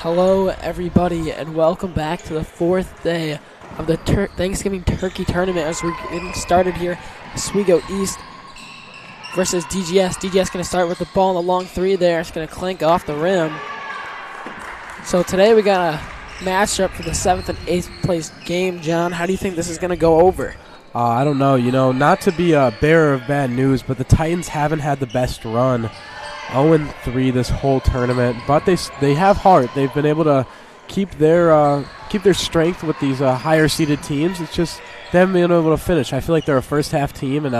Hello, everybody, and welcome back to the fourth day of the Thanksgiving Turkey Tournament as we're getting started here. Oswego East versus DGS. DGS going to start with the ball in the long three there. It's going to clink off the rim. So today we got a matchup for the 7th and 8th place game. John, how do you think this is going to go over? I don't know. Not to be a bearer of bad news, but the Titans haven't had the best run. 0-3 this whole tournament, but they have heart. They've been able to keep their strength with these higher seeded teams. It's just they haven't been able to finish. I feel like they're a first half team, and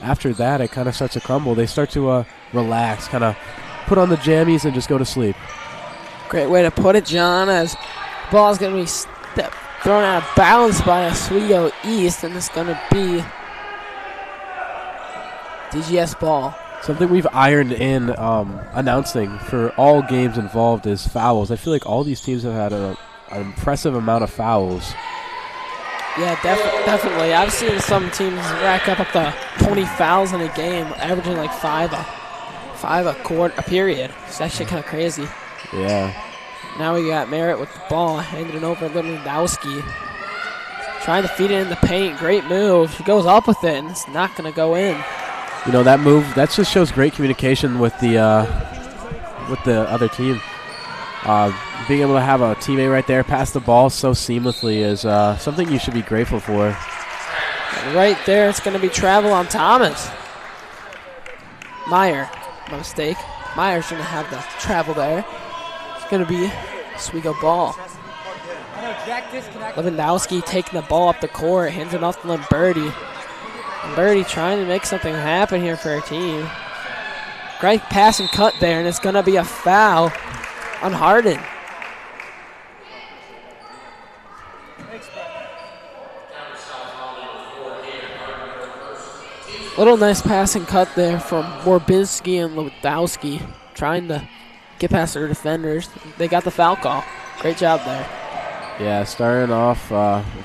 after that it kind of starts to crumble. They start to relax, kind of put on the jammies and just go to sleep. Great way to put it, John, as the ball is going to be thrown out of bounds by Oswego East, and it's going to be DGS ball. Something we've ironed in announcing for all games involved is fouls. I feel like all these teams have had an impressive amount of fouls. Yeah, definitely. I've seen some teams rack up to 20 fouls in a game, averaging like five a period. It's actually kind of crazy. Yeah. Now we got Merritt with the ball, handing it over to Lewandowski. Trying to feed it in the paint. Great move. She goes up with it, and it's not going to go in. That move, that just shows great communication with the other team. Being able to have a teammate right there pass the ball so seamlessly is something you should be grateful for. And right there, it's going to be travel on Thomas. Meyer, my mistake. Meyer's going to have the travel there. It's going to be Oswego ball. Lewandowski taking the ball up the court, hands it off to Lamberti. Birdie trying to make something happen here for her team. Great pass and cut there, and it's going to be a foul on Harden. Little nice pass and cut there from Morbinski and Lewandowski, trying to get past their defenders. They got the foul call. Great job there. Yeah, starting off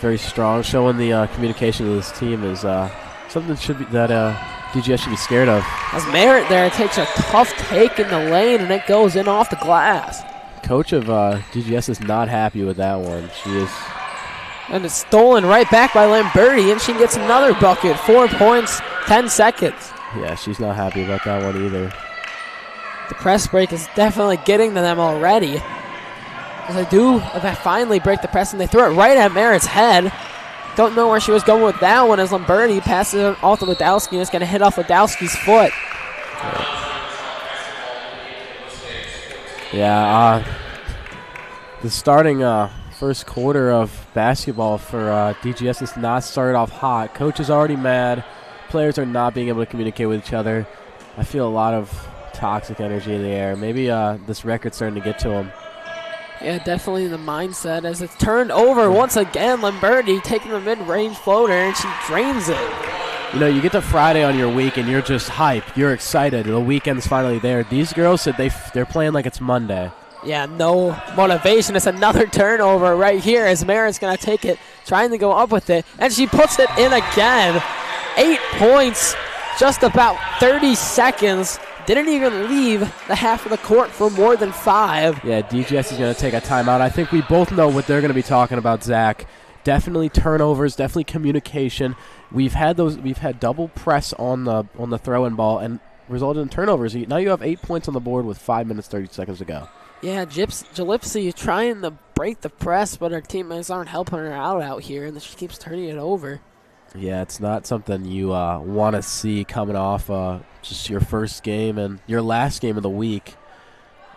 very strong, showing the communication of this team is something that DGS should be scared of. As Merritt there takes a tough take in the lane, and it goes in off the glass. Coach of DGS is not happy with that one. She is. And it's stolen right back by Lamberti, and she gets another bucket. 4 points, 10 seconds. Yeah, she's not happy about that one either. The press break is definitely getting to them already. As they finally break the press, and they throw it right at Merritt's head. Don't know where she was going with that one as Lamberti passes it off to Ladowski, and it's going to hit off Ladowski's foot. Yeah, the starting first quarter of basketball for DGS has not started off hot. Coach is already mad. Players are not being able to communicate with each other. I feel a lot of toxic energy in the air. Maybe this record's starting to get to them. Yeah, definitely the mindset as it's turned over once again. Lamberti taking the mid-range floater, and she drains it. You get to Friday on your week, and you're just hyped. You're excited. The weekend's finally there. These girls said they're playing like it's Monday. Yeah, no motivation. It's another turnover right here as Merritt's going to take it, trying to go up with it, and she puts it in again. 8 points, just about 30 seconds. Didn't even leave the half of the court for more than 5. Yeah, DGS is going to take a timeout. I think we both know what they're going to be talking about, Zach. Definitely turnovers, definitely communication. We've had double press on the throw-in ball and resulted in turnovers. Now you have 8 points on the board with 5 minutes 30 seconds to go. Yeah, Gillespie trying to break the press, but her teammates aren't helping her out here, and she keeps turning it over. Yeah, it's not something you want to see coming off just your first game and your last game of the week.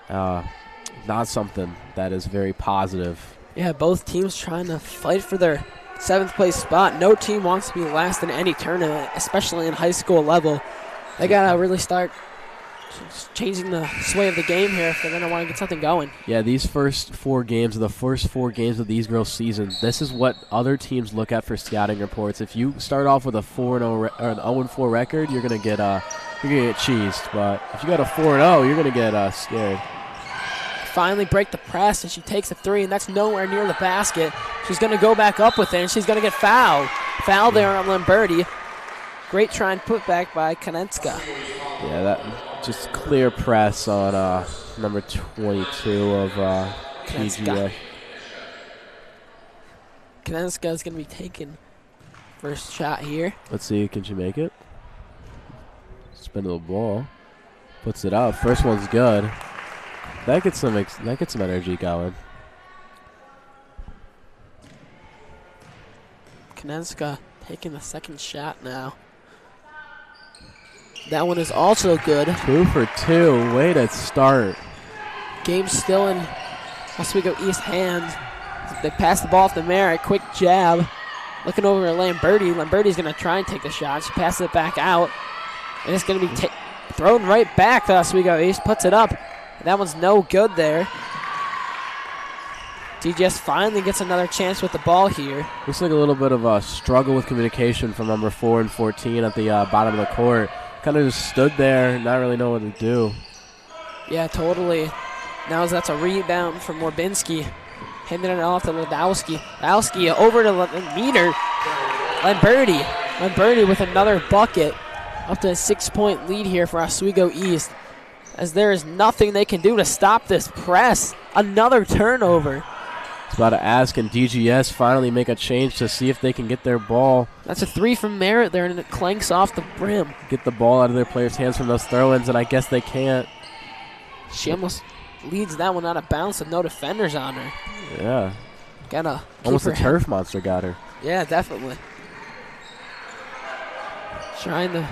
Not something that is very positive. Yeah, both teams trying to fight for their 7th place spot. No team wants to be last in any tournament, especially in high school level. They got to really start changing the sway of the game here if they're going to want to get something going. Yeah, these first 4 games are the first 4 games of these girls' season. This is what other teams look at for scouting reports. If you start off with a 4-0 or an 0-4 record, you're going to get cheesed. But if you got a 4-0, you're going to get scared. Finally break the press, and she takes a 3, and that's nowhere near the basket. She's going to go back up with it, and she's going to get fouled. Foul there on Lamberti. Great try and put back by Konenska. Yeah, that just clear press on number 22 of TGA. Kanenska is going to be taking first shot here. Let's see, can she make it? Spin the ball. Puts it out. First one's good. That gets some energy going. Kanenska taking the second shot now. That one is also good. 2 for 2. Way to start. Game still in Oswego East hands. They pass the ball off to Merritt. Quick jab. Looking over at Lamberti. Lamberti's going to try and take the shot. She passes it back out. And it's going to be thrown right back to Oswego East. Puts it up. And that one's no good there. DGS finally gets another chance with the ball here. Looks like a little bit of a struggle with communication from number 4 and 14 at the bottom of the court. Kind of just stood there, not really know what to do. Yeah, totally. Now that's a rebound from Morbinski. Handing it off to Ladowski. Ladowski over to Meter. Lamberti with another bucket. Up to a 6-point lead here for Oswego East. As there is nothing they can do to stop this press. Another turnover. It's about to ask, and DGS finally make a change to see if they can get their ball. That's a 3 from Merritt there, and it clanks off the brim. Get the ball out of their players' hands from those throw-ins, and I guess they can't. She almost leads that one out of bounds with no defenders on her. Yeah. Gotta almost a turf monster got her. Yeah, definitely. Trying to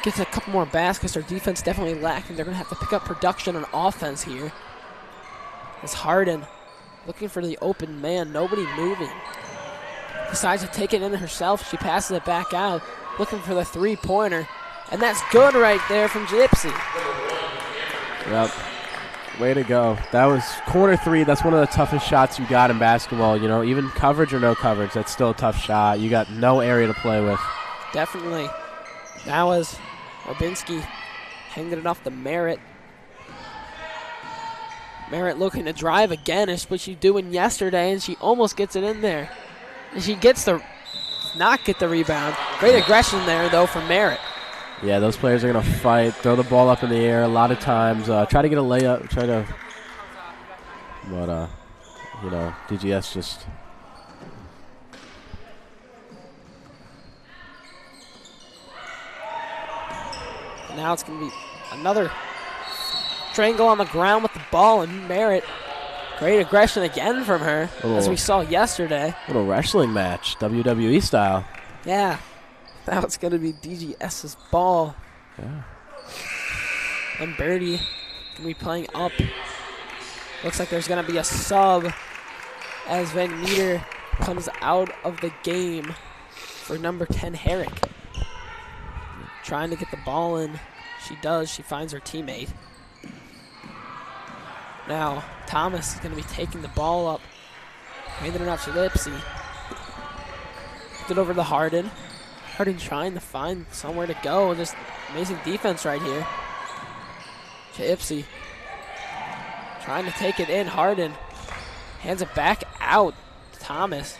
get a couple more baskets. Their defense definitely lacking. They're going to have to pick up production on offense here. It's Harden looking for the open man. Nobody moving. Decides to take it in herself. She passes it back out. Looking for the three-pointer. And that's good right there from Gypsy. Yep. Way to go. That was corner 3. That's one of the toughest shots you got in basketball. You know, even coverage or no coverage, that's still a tough shot. You got no area to play with. Definitely. That was Orbinski hanging it off the Merritt. Merritt looking to drive again. Is what she doing yesterday, and she almost gets it in there. And she does not get the rebound. Great aggression there, though, from Merritt. Yeah, those players are going to fight, throw the ball up in the air a lot of times, try to get a layup, but, you know, DGS just. Now it's going to be another strangle on the ground with the ball, and Merritt. Great aggression again from her, as we saw yesterday. Little wrestling match, WWE style. Yeah. Now it's going to be DGS's ball. Yeah. And Birdie going to be playing up. Looks like there's going to be a sub as Van Meter comes out of the game for number 10, Herrick. Trying to get the ball in. She does. She finds her teammate. Now, Thomas is going to be taking the ball up. Handing it off to Lipsy. Put it over to Harden. Harden trying to find somewhere to go. Just amazing defense right here. To Ipsy. Trying to take it in. Harden hands it back out to Thomas.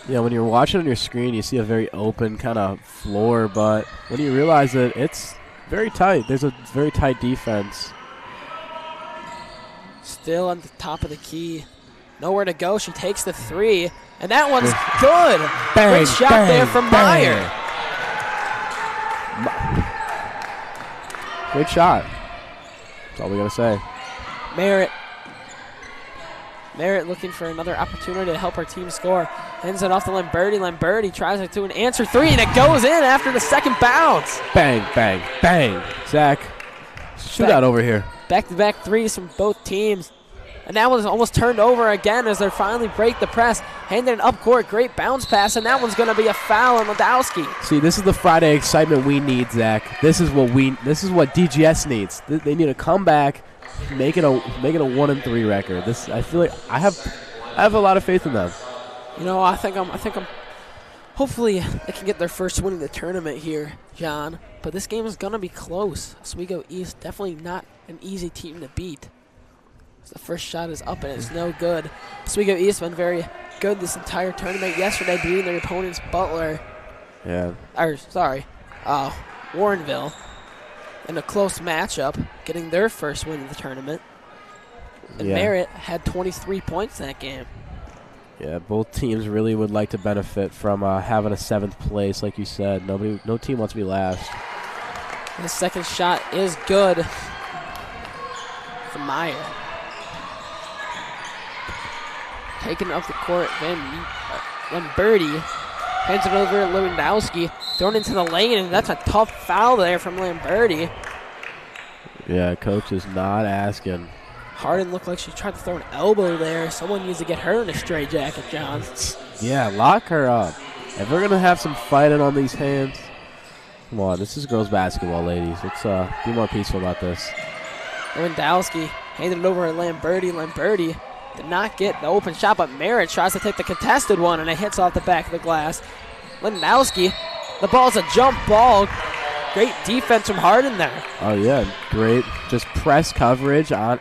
Yeah, when you're watching on your screen, you see a very open kind of floor, but when you realize that it's very tight, there's a very tight defense. Still on the top of the key. Nowhere to go. She takes the 3. And that one's good. Bang, great shot bang, there from bang. Meyer. Great shot. That's all we got to say. Merritt looking for another opportunity to help her team score. Hands it off to Lamberti. Lamberti tries to do an answer 3, and it goes in after the second bounce. Bang, bang, bang. Zach, shootout over here. Back-to-back threes from both teams. And that one's almost turned over again as they finally break the press. Handing it up court. Great bounce pass, and that one's going to be a foul on Ladowski. See, this is the Friday excitement we need, Zach. This is what DGS needs. They need to come back, make it a 1-3 record. I feel like I have a lot of faith in them. You know, I think I'm. Hopefully, they can get their first win in the tournament here, John. But this game is going to be close. Oswego East definitely not an easy team to beat. The first shot is up, and it's no good. Oswego East been very good this entire tournament. Yesterday, beating their opponents, Butler. Yeah. Warrenville. In a close matchup, getting their first win of the tournament. And Merritt had 23 points that game. Yeah, both teams really would like to benefit from having a 7th place, like you said. No team wants to be last. The second shot is good for Meyer. Taken up the court, Lamberti hands it over to Lewandowski, thrown into the lane, and that's a tough foul there from Lamberti. Yeah, coach is not asking. Harden looked like she tried to throw an elbow there. Someone needs to get her in a straitjacket, John. Yeah, lock her up. If we're going to have some fighting on these hands, come on, this is girls basketball, ladies. Let's be more peaceful about this. Lewandowski handed it over to Lamberti. Lamberti did not get the open shot, but Merritt tries to take the contested one, and it hits off the back of the glass. Lewandowski, the ball's a jump ball. Great defense from Harden there. Oh, yeah, great. Just press coverage on.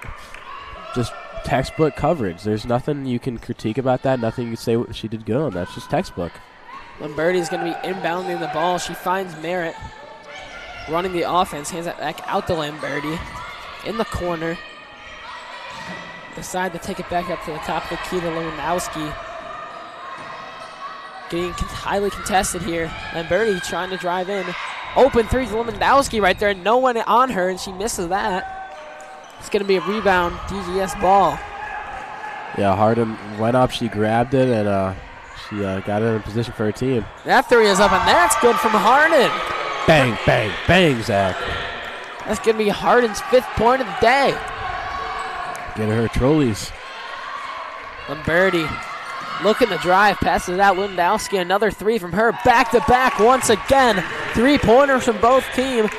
Just textbook coverage. There's nothing you can critique about that. Nothing you can say she did good on. That's just textbook. Lamberti is going to be inbounding the ball. She finds Merritt running the offense. Hands it back out to Lamberti in the corner. Decide to take it back up to the top of the key to Lewandowski. Getting highly contested here. Lamberti trying to drive in. Open three to Lewandowski right there. No one on her, and she misses that. It's going to be a rebound, DGS ball. Yeah, Harden went up, she grabbed it, and she got it in position for her team. That three is up, and that's good from Harden. Bang, bang, bang, Zach. That's going to be Harden's 5th point of the day. Get her trolleys. Lamberti looking to drive, passes it out. Lewandowski, another three from her. Back-to-back once again. 3-pointers from both teams.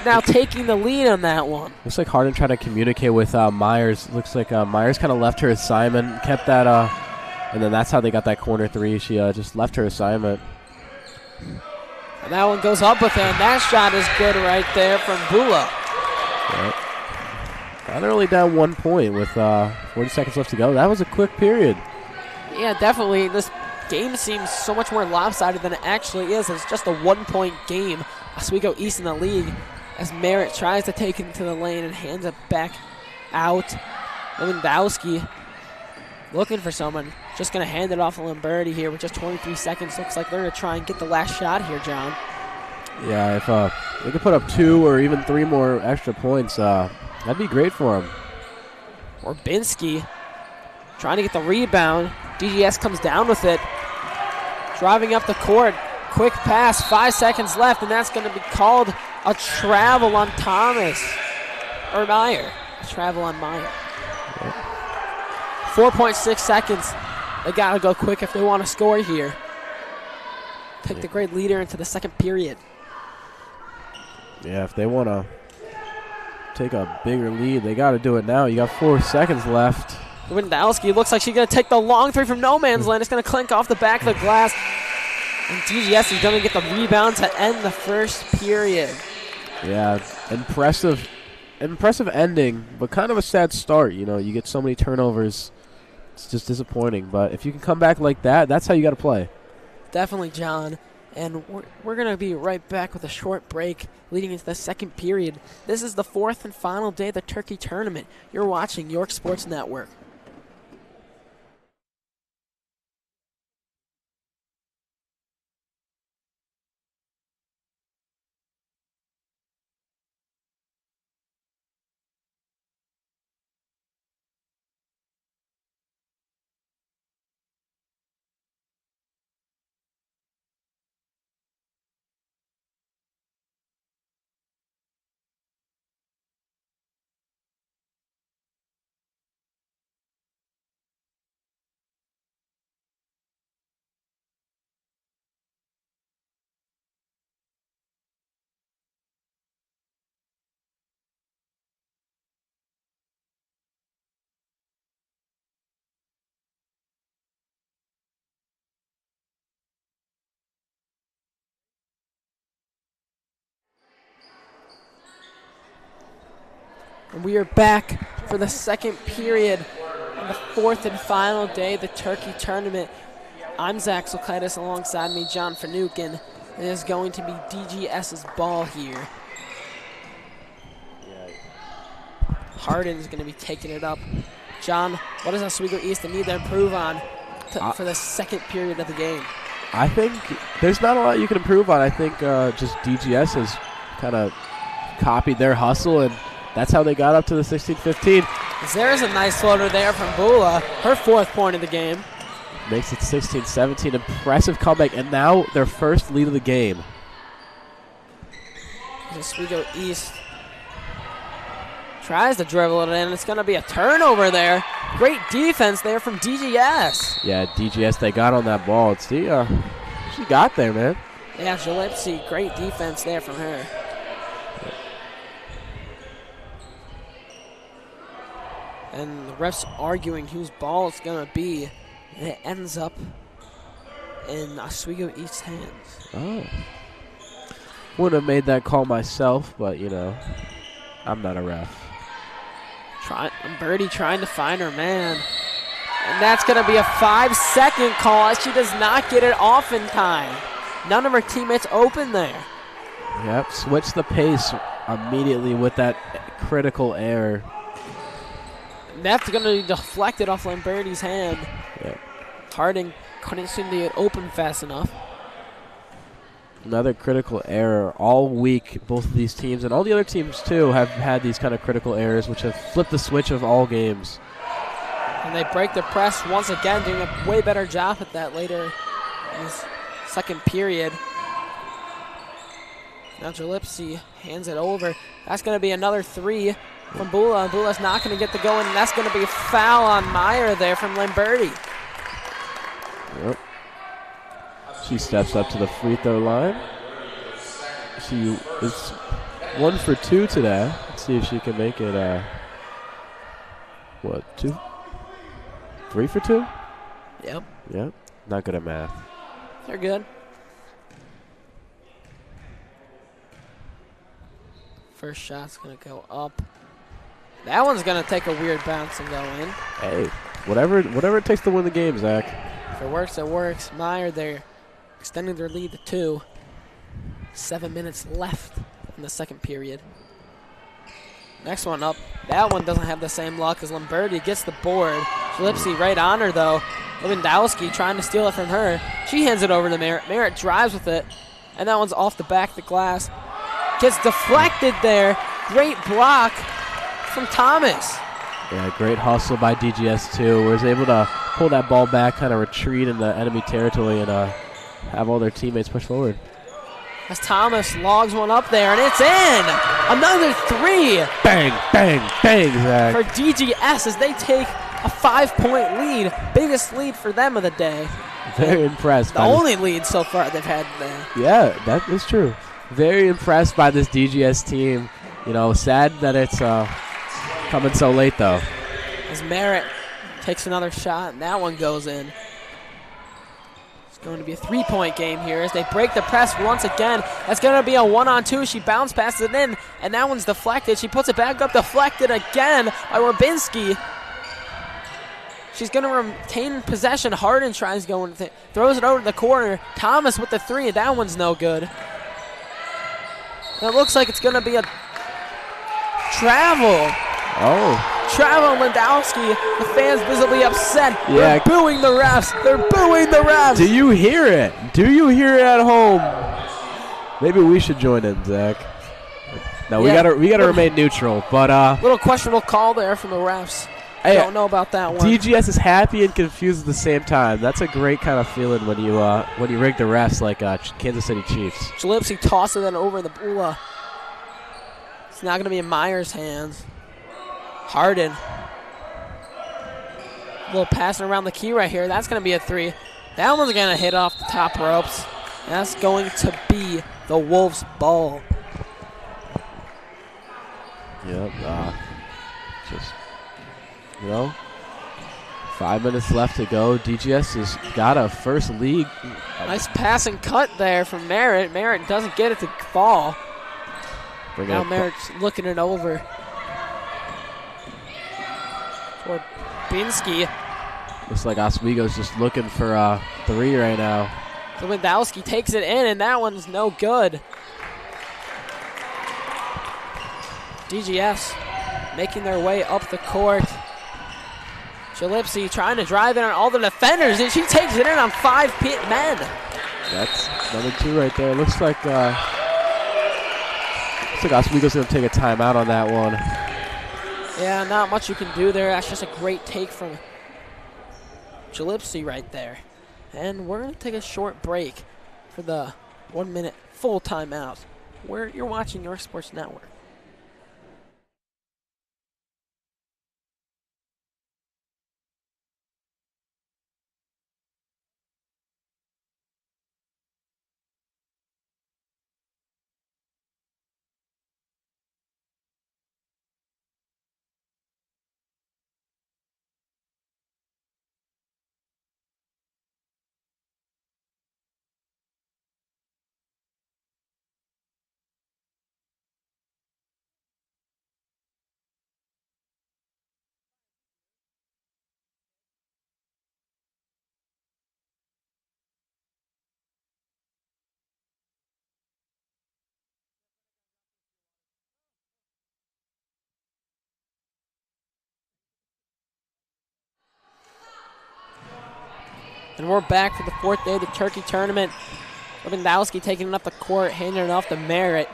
Now taking the lead on that one. Looks like Harden tried to communicate with Myers. Looks like Myers kind of left her assignment, kept that, and then that's how they got that corner three. She just left her assignment. And that one goes up with her, and that shot is good right there from Bula. Yep. Got early down 1 point with 40 seconds left to go. That was a quick period. Yeah, definitely. This game seems so much more lopsided than it actually is. It's just a 1-point game. Oswego East in the league. As Merritt tries to take it into the lane and hands it back out. Lewandowski looking for someone. Just going to hand it off to Lamberti here with just 23 seconds. Looks like they're going to try and get the last shot here, John. Yeah, if they could put up 2 or even 3 more extra points, that'd be great for them. Orbinski trying to get the rebound. DGS comes down with it. Driving up the court. Quick pass, 5 seconds left, and that's going to be called a travel on Thomas. Or Meyer. A travel on Meyer. 4.6 seconds. They got to go quick if they want to score here. Take the great leader into the second period. Yeah, if they want to take a bigger lead, they got to do it now. You got 4 seconds left. Lewandowski looks like she's going to take the long three from no man's land. It's going to clink off the back of the glass. And DGS is going to get the rebound to end the first period. Yeah, impressive ending, but kind of a sad start. You know, you get so many turnovers. It's just disappointing. But if you can come back like that, that's how you got to play. Definitely, John. And we're going to be right back with a short break leading into the second period. This is the 4th and final day of the Turkey Tournament. You're watching York Sports Network. And we are back for the second period on the 4th and final day of the Turkey Tournament. I'm Zach Sulkaitis, alongside me, John Finucane. It is going to be DGS's ball here. Hardin's going to be taking it up. John, what does Oswego East need to improve on for the second period of the game? I think there's not a lot you can improve on. I think just DGS has kind of copied their hustle, and that's how they got up to the 16-15. There's a nice floater there from Bula, her 4th point of the game. Makes it 16-17. Impressive comeback, and now their first lead of the game. Oswego East tries to dribble it in. It's going to be a turnover there. Great defense there from DGS. Yeah, DGS, they got on that ball. She got there, man. Yeah, Gillespie, great defense there from her. And the refs arguing whose ball it's going to be. And it ends up in Oswego East's hands. Oh. Wouldn't have made that call myself, but, you know, I'm not a ref. Birdie trying to find her man. And that's going to be a 5-second call as she does not get it off in time. None of her teammates open there. Yep, switch the pace immediately with that critical error. And that's going to be deflected off Lamberti's hand. Yep. Harding couldn't seem to get open fast enough. Another critical error all week. Both of these teams and all the other teams, too, have had these kind of critical errors, which have flipped the switch of all games. And they break the press once again, doing a way better job at that later in this second period. Now Gillespie hands it over. That's going to be another 3 from Bula. Bula's not going to get the going, and that's going to be a foul on Meyer there from Lamberti. Yep. She steps up to the free throw line. She is 1 for 2 today. Let's see if she can make it, 2? 3 for 2? Yep. Yep. Not good at math. They're good. First shot's going to go up. That one's going to take a weird bounce and go in. Hey, whatever it takes to win the game, Zach. If it works, it works. Meyer there extending their lead to 2. 7 minutes left in the second period. Next one up. That one doesn't have the same luck as Lamberti gets the board. Gillespie right on her, though. Lewandowski trying to steal it from her. She hands it over to Merritt. Merritt drives with it, and that one's off the back of the glass. Gets deflected there. Great block from Thomas. Yeah, great hustle by DGS, too. Was able to pull that ball back, kind of retreat in the enemy territory, and have all their teammates push forward. As Thomas logs one up there, and it's in! Another 3! Bang, bang, bang, Zach. For DGS as they take a 5-point lead. Biggest lead for them of the day. Very impressed. The only lead so far they've had there. Yeah, that is true. Very impressed by this DGS team. You know, sad that it's coming so late, though. As Merritt takes another shot, and that one goes in. It's going to be a 3-point game here as they break the press once again. That's going to be a 1-on-2. She bounce passes it in, and that one's deflected. She puts it back up, deflected again by Rabinski. She's going to retain possession. Hardin tries going, throws it over to the corner. Thomas with the 3, and that one's no good. And it looks like it's going to be a travel. Oh. Travel Lewandowski. The fans visibly upset. Yeah. They're booing the refs. They're booing the refs. Do you hear it? Do you hear it at home? Maybe we should join in, Zach. No, we gotta remain neutral. But little questionable call there from the refs. Hey, don't know about that one. DGS is happy and confused at the same time. That's a great kind of feeling when you rig the refs like Kansas City Chiefs. Gillespie tosses it over the Bula. It's not going to be in Meyer's hands. Hardin. A little passing around the key right here. That's going to be a 3. That one's going to hit off the top ropes. That's going to be the Wolves' ball. Yep. Just, 5 minutes left to go. DGS has got a first league. Nice pass and cut there from Merritt. Merritt doesn't get it to fall. Now Merritt's looking it over. For Binsky. Looks like Oswego's just looking for a 3 right now. Lewandowski takes it in, and that one's no good. DGS making their way up the court. Gillespie trying to drive in on all the defenders, and she takes it in on 5 men. That's number 2 right there. Looks like Oswego's going to take a timeout on that one. Yeah, not much you can do there. That's just a great take from Gillespie right there. And we're going to take a short break for the 1-minute full timeout where you're watching York Sports Network. And we're back for the 4th day of the Turkey Tournament. Lewandowski taking it up the court, handing it off to Merritt.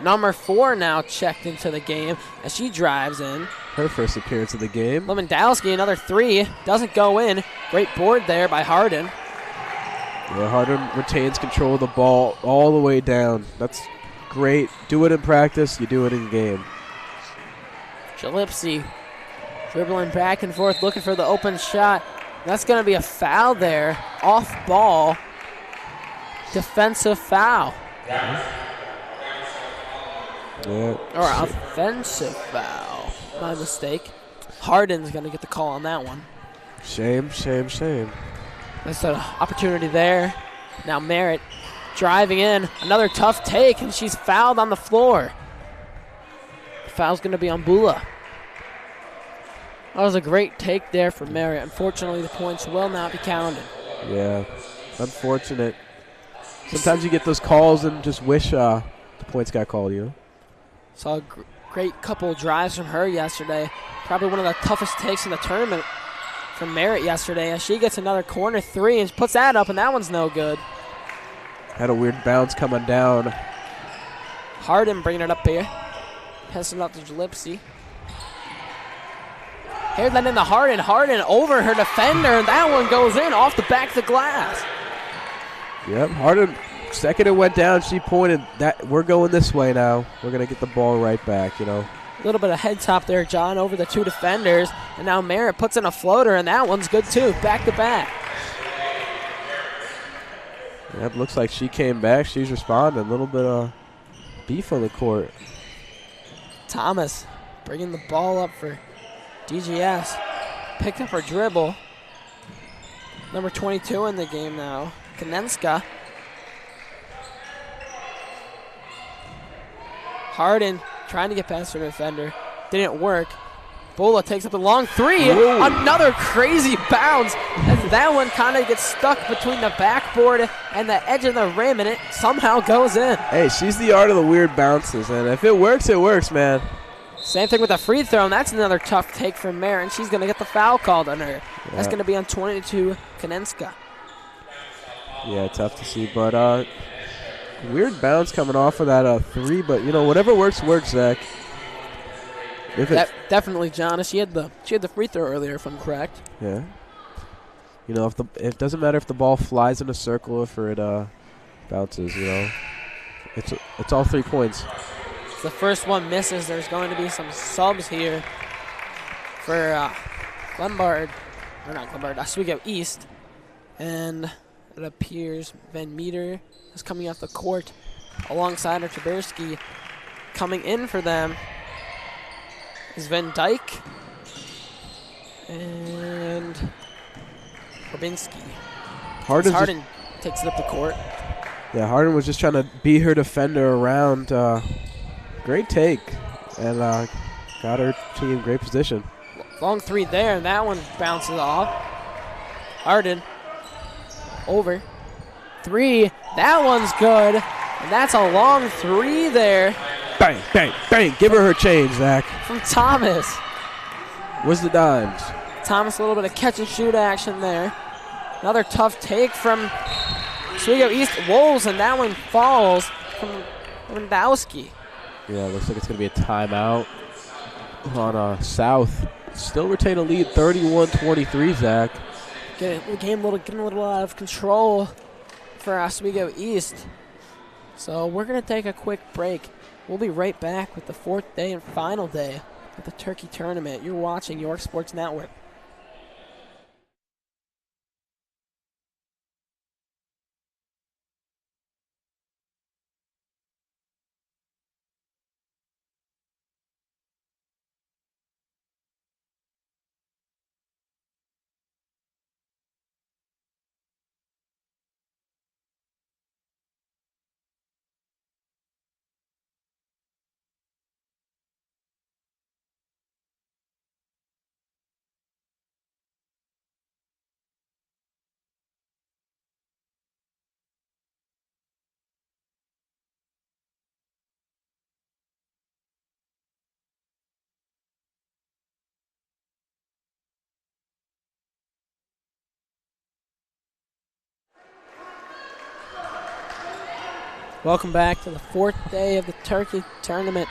Number 4 now checked into the game as she drives in. Her first appearance of the game. Lewandowski, another 3, doesn't go in. Great board there by Harden. Yeah, Harden retains control of the ball all the way down. That's great. Do it in practice, you do it in game. Gillespie dribbling back and forth, looking for the open shot. That's going to be a foul there. Off ball. Defensive foul. Yeah. Or offensive foul. My mistake. Harden's going to get the call on that one. Shame. That's an opportunity there. Now Merritt driving in. Another tough take, and she's fouled on the floor. The foul's going to be on Bula. That was a great take there for Merritt. Unfortunately, the points will not be counted. Yeah, unfortunate. Sometimes you get those calls and just wish the points got called, you know? Saw a great couple drives from her yesterday. Probably one of the toughest takes in the tournament from Merritt yesterday as she gets another corner 3 and puts that up, and that one's no good. Had a weird bounce coming down. Harden bringing it up here. Passing it up to Gillespie. Here's that into Harden. Harden over her defender, and that one goes in off the back of the glass. Yep, Harden, second it went down, she pointed that we're going this way now. We're going to get the ball right back, you know. A little bit of head top there, John, over the 2 defenders. And now Merritt puts in a floater, and that one's good too, back to back. Yep, looks like she came back. She's responding. A little bit of beef on the court. Thomas bringing the ball up for DGS. Picked up her dribble. Number 22 in the game now, Kanenska. Harden trying to get past her defender. Didn't work. Bola takes up a long 3. Whoa. Another crazy bounce. As that one kind of gets stuck between the backboard and the edge of the rim, and it somehow goes in. Hey, she's the art of the weird bounces, and if it works, man. Same thing with the free throw, and that's another tough take from Mare, and she's going to get the foul called on her. Yeah. That's going to be on 22 Kanenska. Yeah, tough to see, but weird bounce coming off of that 3, but you know, whatever works, Zach. Definitely, John. She had the free throw earlier, if I'm correct. Yeah. You know, it doesn't matter if the ball flies in a circle or if it bounces. You know, it's all 3 points. If the first one misses, there's going to be some subs here for Oswego East, and it appears Van Meter is coming off the court alongside Artaberski. Coming in for them is Van Dyke and Robinski. Harden takes it up the court. Yeah, Harden was just trying to beat her defender around. Great take, and got her team in great position. Long 3 there, and that one bounces off. Harden over 3. That one's good, and that's a long 3 there bang, bang, bang. Give her change, Zach. From Thomas. Where's the dimes? Thomas, a little bit of catch and shoot action there. Another tough take from Oswego East Wolves, and that one falls from Lewandowski. Yeah, looks like it's going to be a timeout on South. Still retain a lead, 31-23, Zach. The game getting a little out of control for Oswego East. So we're going to take a quick break. We'll be right back with the fourth day and final day of the Turkey Tournament. You're watching York Sports Network. Welcome back to the fourth day of the Turkey Tournament.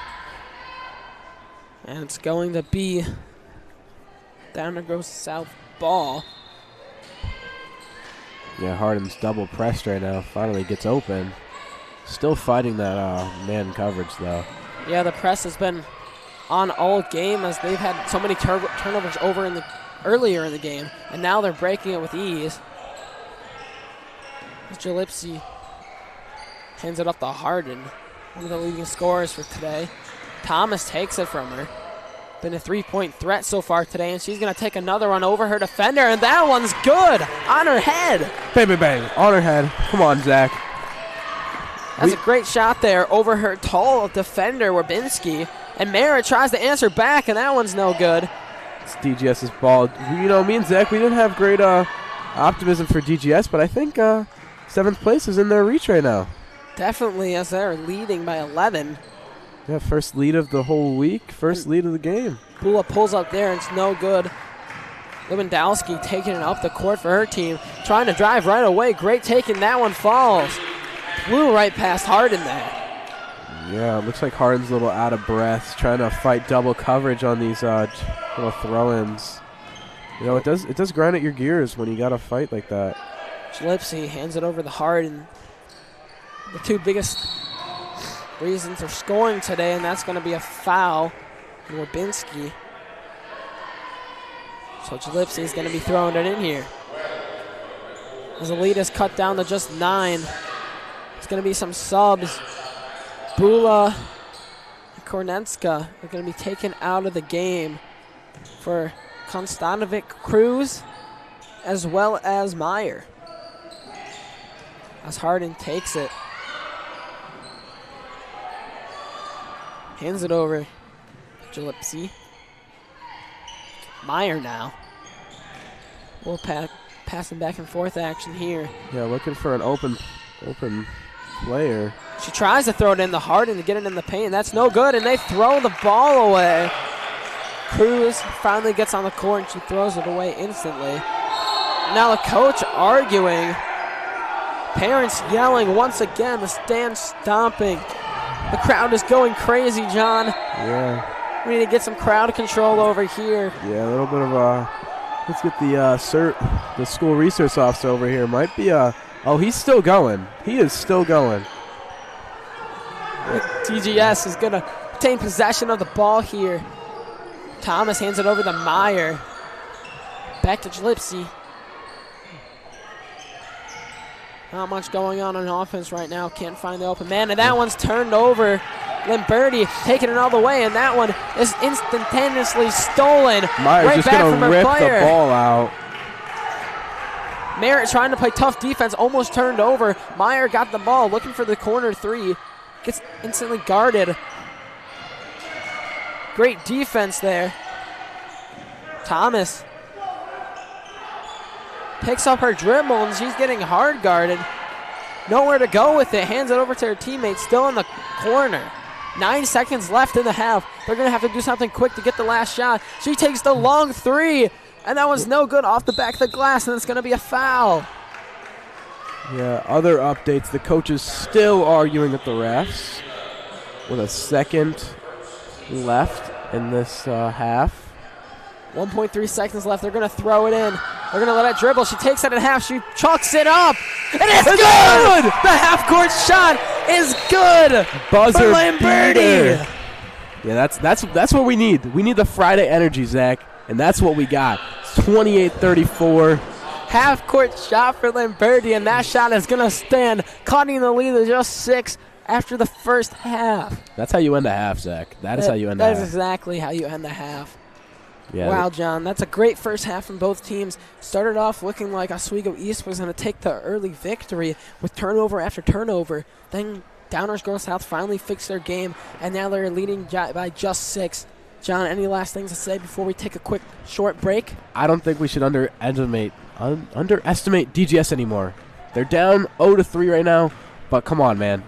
And it's going to be down to go South ball. Yeah, Hardin's double pressed right now. Finally gets open. Still fighting that man coverage, though. Yeah, the press has been on all game as they've had so many turnovers earlier in the game. And now they're breaking it with ease. Gillespie hands it up to Hardin, one of the leading scorers for today. Thomas takes it from her. Been a three-point threat so far today, and she's going to take another one over her defender, and that one's good on her head. Bang, bang, bang, on her head. Come on, Zach. That's a great shot there over her tall defender, Wabinski, and Mara tries to answer back, and that one's no good. It's DGS's ball. You know, me and Zach, we didn't have great optimism for DGS, but I think 7th place is in their reach right now. Definitely, as they're leading by 11. Yeah, first lead of the whole week, first lead of the game. Bula pulls up there, and it's no good. Lewandowski taking it up the court for her team, trying to drive right away. Great taking, that one falls. Blew right past Hardin there. Yeah, it looks like Hardin's a little out of breath, trying to fight double coverage on these little throw-ins. You know, it does grind at your gears when you got to fight like that. Gillespie hands it over to Hardin. The two biggest reasons they're scoring today, and that's going to be a foul on Wabinski. So Gillespie is going to be throwing it in here. As the lead is cut down to just 9. It's going to be some subs. Bula and Kornenska are going to be taken out of the game for Konstanovic, Cruz, as well as Meyer. As Hardin takes it. Hands it over. Gillespie. Meyer now. We'll passing back and forth action here. Yeah, looking for an open player. She tries to throw it in the Hardin to get it in the paint. That's no good, and they throw the ball away. Cruz finally gets on the court, and she throws it away instantly. Now the coach arguing. Parents yelling once again. The stands stomping. The crowd is going crazy, John. Yeah. We need to get some crowd control over here. Yeah, a little bit of let's get the school resource officer over here. Might be oh, he's still going. He is still going. TGS is going to obtain possession of the ball here. Thomas hands it over to Meyer. Back to Gillespie. Not much going on offense right now. Can't find the open man. And that one's turned over. Limberti taking it all the way, and that one is instantaneously stolen. Meyer's right just back going from to her rip player. the ball out. Merritt trying to play tough defense, almost turned over. Meyer got the ball, looking for the corner three. Gets instantly guarded. Great defense there. Thomas picks up her dribble, and she's getting hard guarded. Nowhere to go with it. Hands it over to her teammate, still in the corner. 9 seconds left in the half. They're going to have to do something quick to get the last shot. She takes the long three, and that was no good off the back of the glass, and it's going to be a foul. Yeah, other updates. The coaches still arguing with the refs with a second left in this half. 1.3 seconds left. They're going to throw it in. They're going to let it dribble. She takes it at half. She chalks it up. And it's good! The half-court shot is good Buzzer for Lamberti. Yeah, that's what we need. We need the Friday energy, Zach, and that's what we got. 28-34. Half-court shot for Lamberti, and that shot is going to stand, cutting the lead to just 6 after the first half. That's how you end a half, Zach. That is how you end a half. That is exactly how you end the half. Yeah. Wow, John, that's a great first half from both teams. Started off looking like Oswego East was going to take the early victory with turnover after turnover. Then Downers Girls South finally fixed their game, and now they're leading by just 6. John, any last things to say before we take a quick short break? I don't think we should underestimate DGS anymore. They're down 0-3 right now, but come on, man.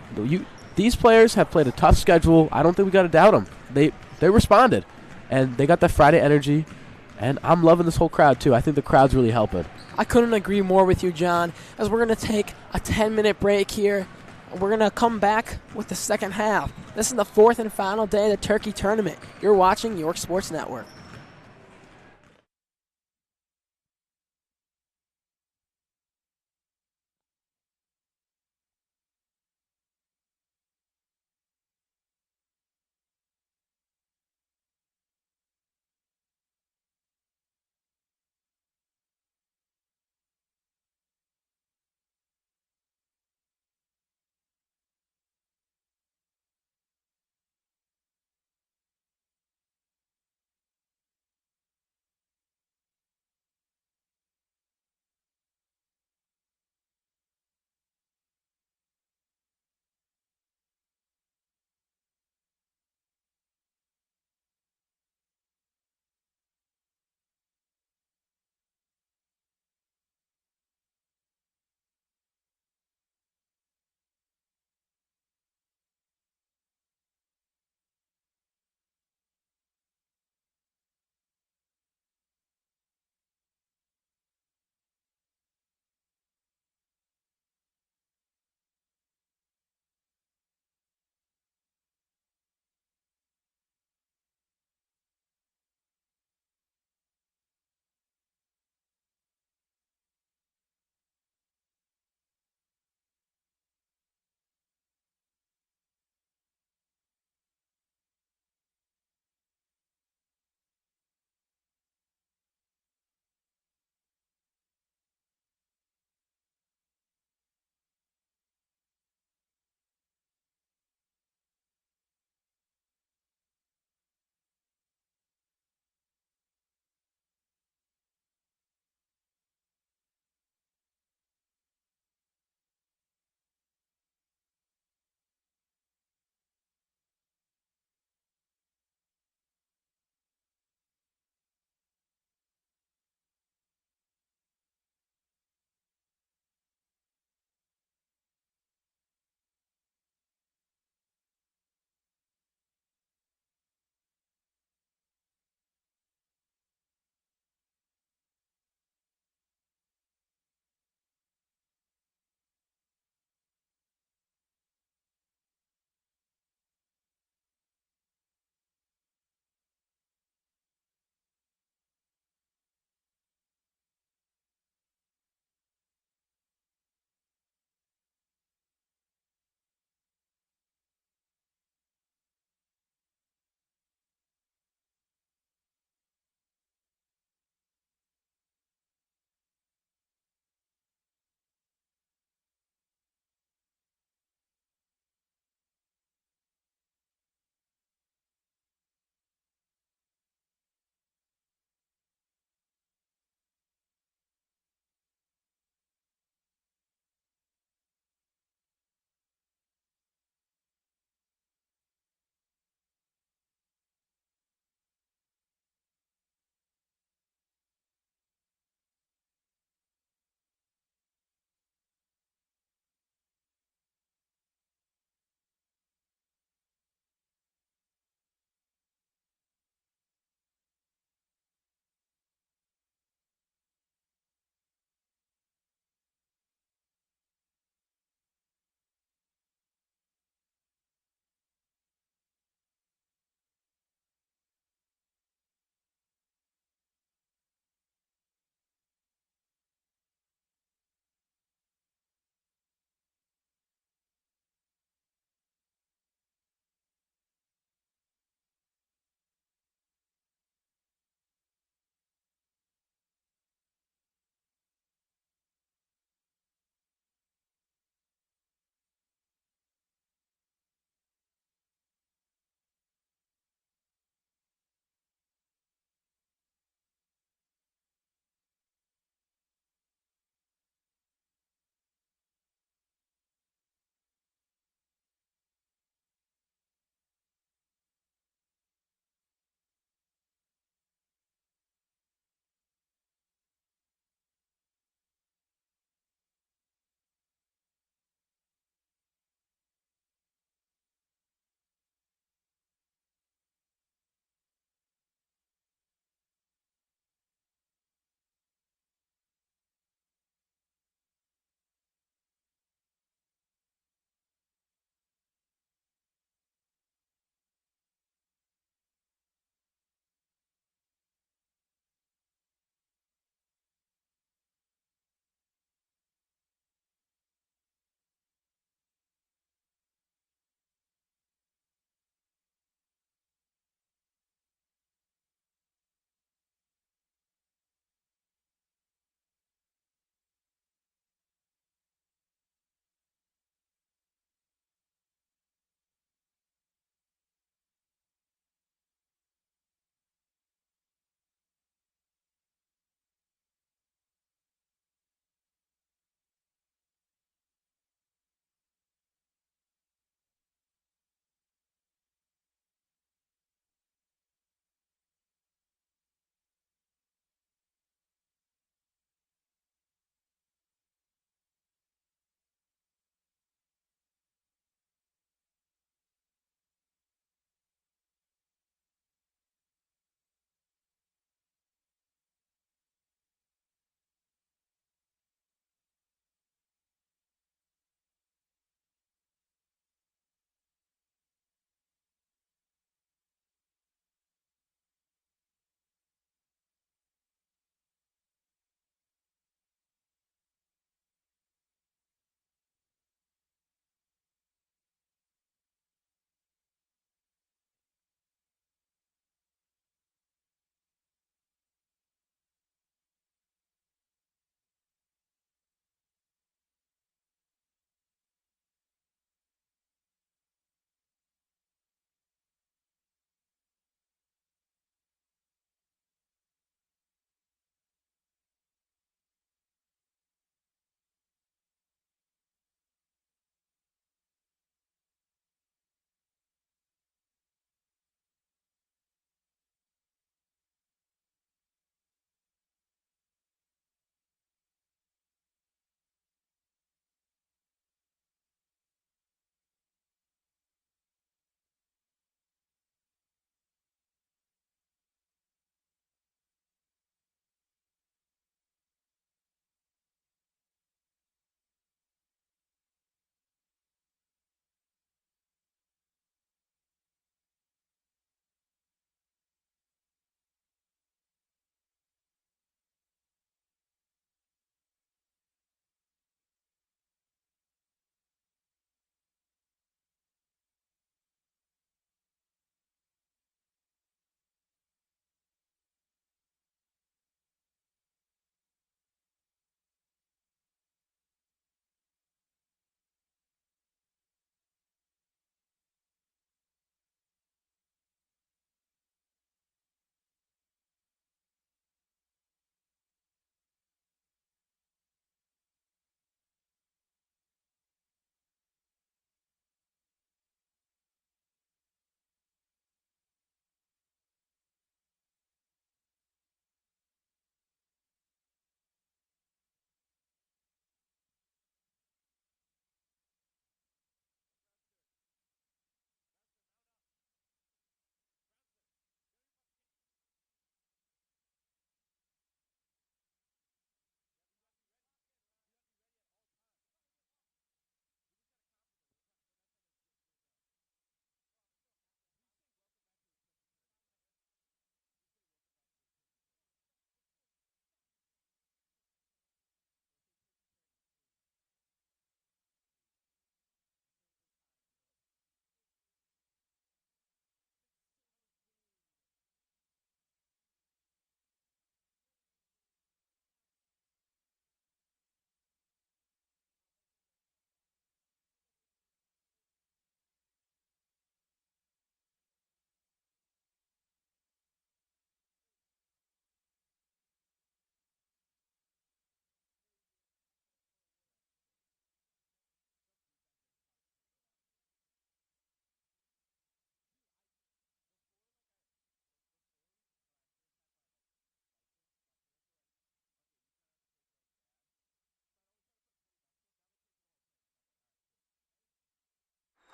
These players have played a tough schedule. I don't think we got to doubt them. They responded. And they got that Friday energy, and I'm loving this whole crowd, too. I think the crowd's really helping. I couldn't agree more with you, John, as we're going to take a 10-minute break here. We're going to come back with the second half. This is the fourth and final day of the Turkey Tournament. You're watching York Sports Network.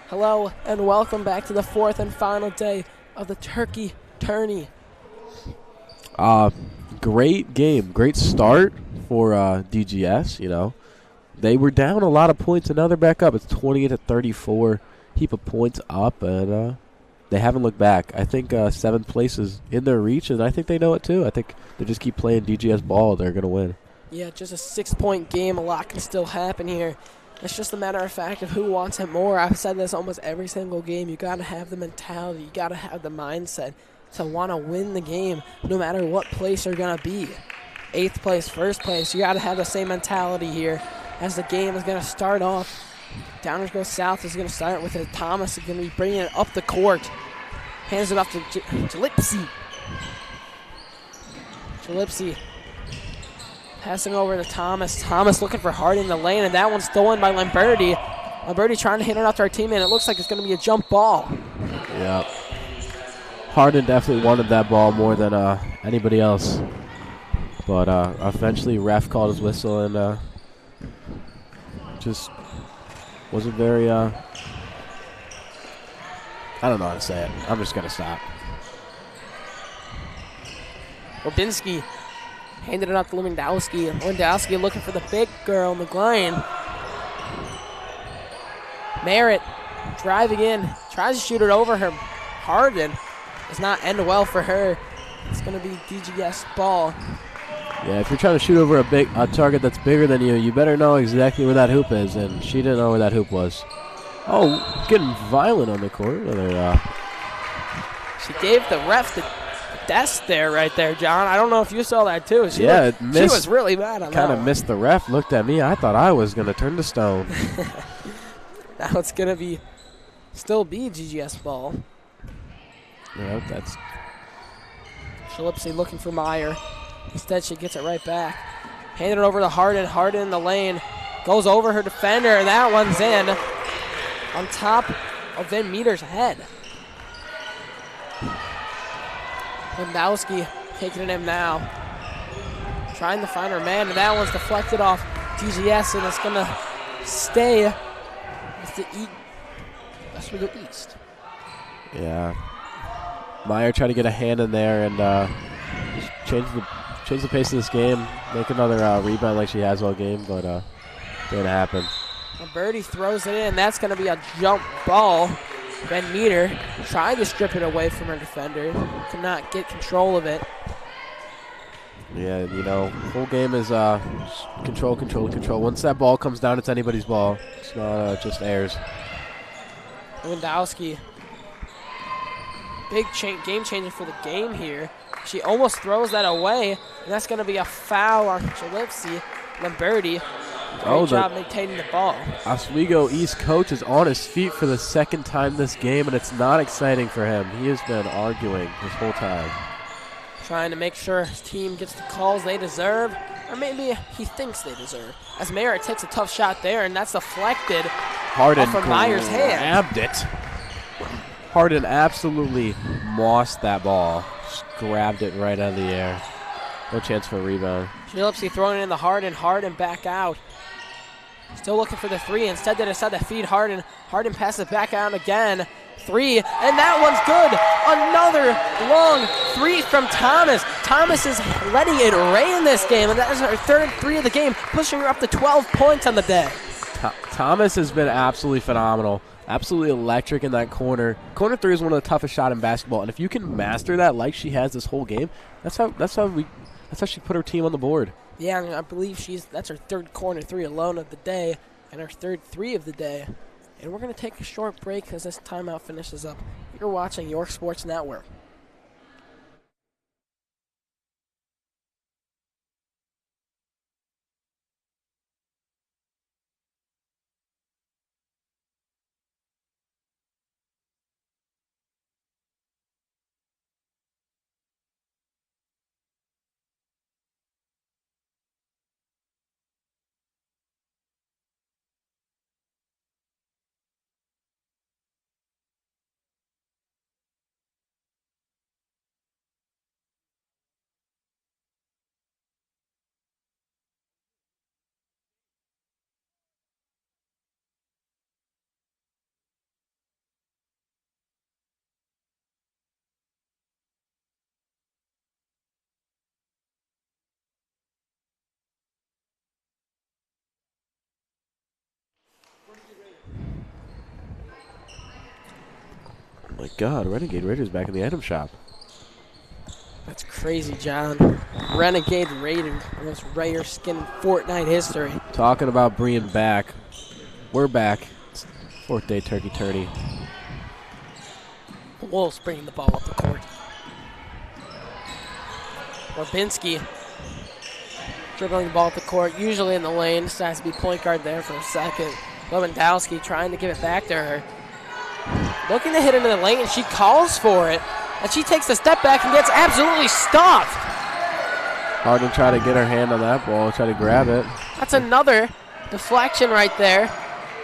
Hello and welcome back to the fourth and final day of the Turkey Tourney. Great game. Great start for DGS, They were down a lot of points, and now they're back up. It's 28-34, heap of points up, and they haven't looked back. I think 7th place is in their reach, and I think they know it too. I think they just keep playing DGS ball. They're going to win. Yeah, just a 6-point game. A lot can still happen here. It's just a matter of fact of who wants it more. I've said this almost every single game. You got to have the mentality. You got to have the mindset to want to win the game no matter what place you're going to be. 8th place, 1st place. You got to have the same mentality here as the game is going to start off. Downers Go South is going to start with it. Thomas is going to be bringing it up the court. Hands it off to Jalipsy. Jalipsy passing over to Thomas. Thomas looking for Hart in the lane, and that one's stolen by Lamberti. Lamberti trying to hit it out to our teammate, and it looks like it's going to be a jump ball. Yeah. Harden definitely wanted that ball more than anybody else. But eventually ref called his whistle and just wasn't very, I don't know how to say it. I'm just going to stop. Robinski handed it off to Lewandowski. Lewandowski looking for the big girl, McQuade. Merritt driving in, tries to shoot it over her. Harden does not end well for her. It's going to be DGS ball. Yeah, if you're trying to shoot over a target that's bigger than you, you better know exactly where that hoop is, and she didn't know where that hoop was. Oh, getting violent on the court. She gave the ref the desk there, right there, John. I don't know if you saw that too. She was really mad on that. Kind of missed the ref. Looked at me. I thought I was going to turn to stone. Now it's going to still be GGS ball. Yeah, that's. Shalipsey looking for Meyer. Instead, she gets it right back. Handed it over to Harden. Harden in the lane. Goes over her defender, and that one's in. On top of Van Meter's head. Lewandowski taking it in now. Trying to find her man, and that one's deflected off DGS, and it's going to stay with the Oswego East. Yeah. Meyer tried to get a hand in there and just change the pace of this game, make another rebound like she has all game, but didn't happen. Birdie throws it in. That's going to be a jump ball. Van Meter tried to strip it away from her defender. Could not get control of it. Yeah, whole game is control, control, control. Once that ball comes down, it's anybody's ball. It's not just theirs. Lewandowski. Big game changer for the game here. She almost throws that away, and that's going to be a foul on Jalipsy. Lamberti. Great job maintaining the ball. Oswego East coach is on his feet for the second time this game, and it's not exciting for him. He has been arguing this whole time. Trying to make sure his team gets the calls they deserve, or maybe he thinks they deserve. As Merritt takes a tough shot there, and that's deflected Harden off of Meyer's hand. Grabbed it. Harden absolutely mossed that ball. Just grabbed it right out of the air. No chance for a rebound. Jalipsy throwing it in the Harden. Harden back out. Still looking for the three. Instead, they decide to feed Harden. Harden passes it back out again. Three, and that one's good. Another long three from Thomas. Thomas is letting it rain this game, and that is her third three of the game, pushing her up to 12 points on the day. Thomas has been absolutely phenomenal. Absolutely electric in that corner. Corner three is one of the toughest shots in basketball, and if you can master that like she has this whole game, that's how she put her team on the board. Yeah, I believe that's her third corner three alone of the day, and her third three of the day. And we're going to take a short break as this timeout finishes up. You're watching York Sports Network. my God, Renegade Raiders back in the item shop. That's crazy, John. Renegade Raider, the most rare skin in Fortnite history. Talking about bringing back. We're back. It's 4th day turkey tourney. The Wolves bringing the ball up the court. Orbinski dribbling the ball up the court, usually in the lane. Decides to be point guard there for a second. Lewandowski trying to give it back to her. Looking to hit into the lane, and she calls for it. And she takes a step back and gets absolutely stuffed. Hard to try to get her hand on that ball, try to grab it. That's another deflection right there.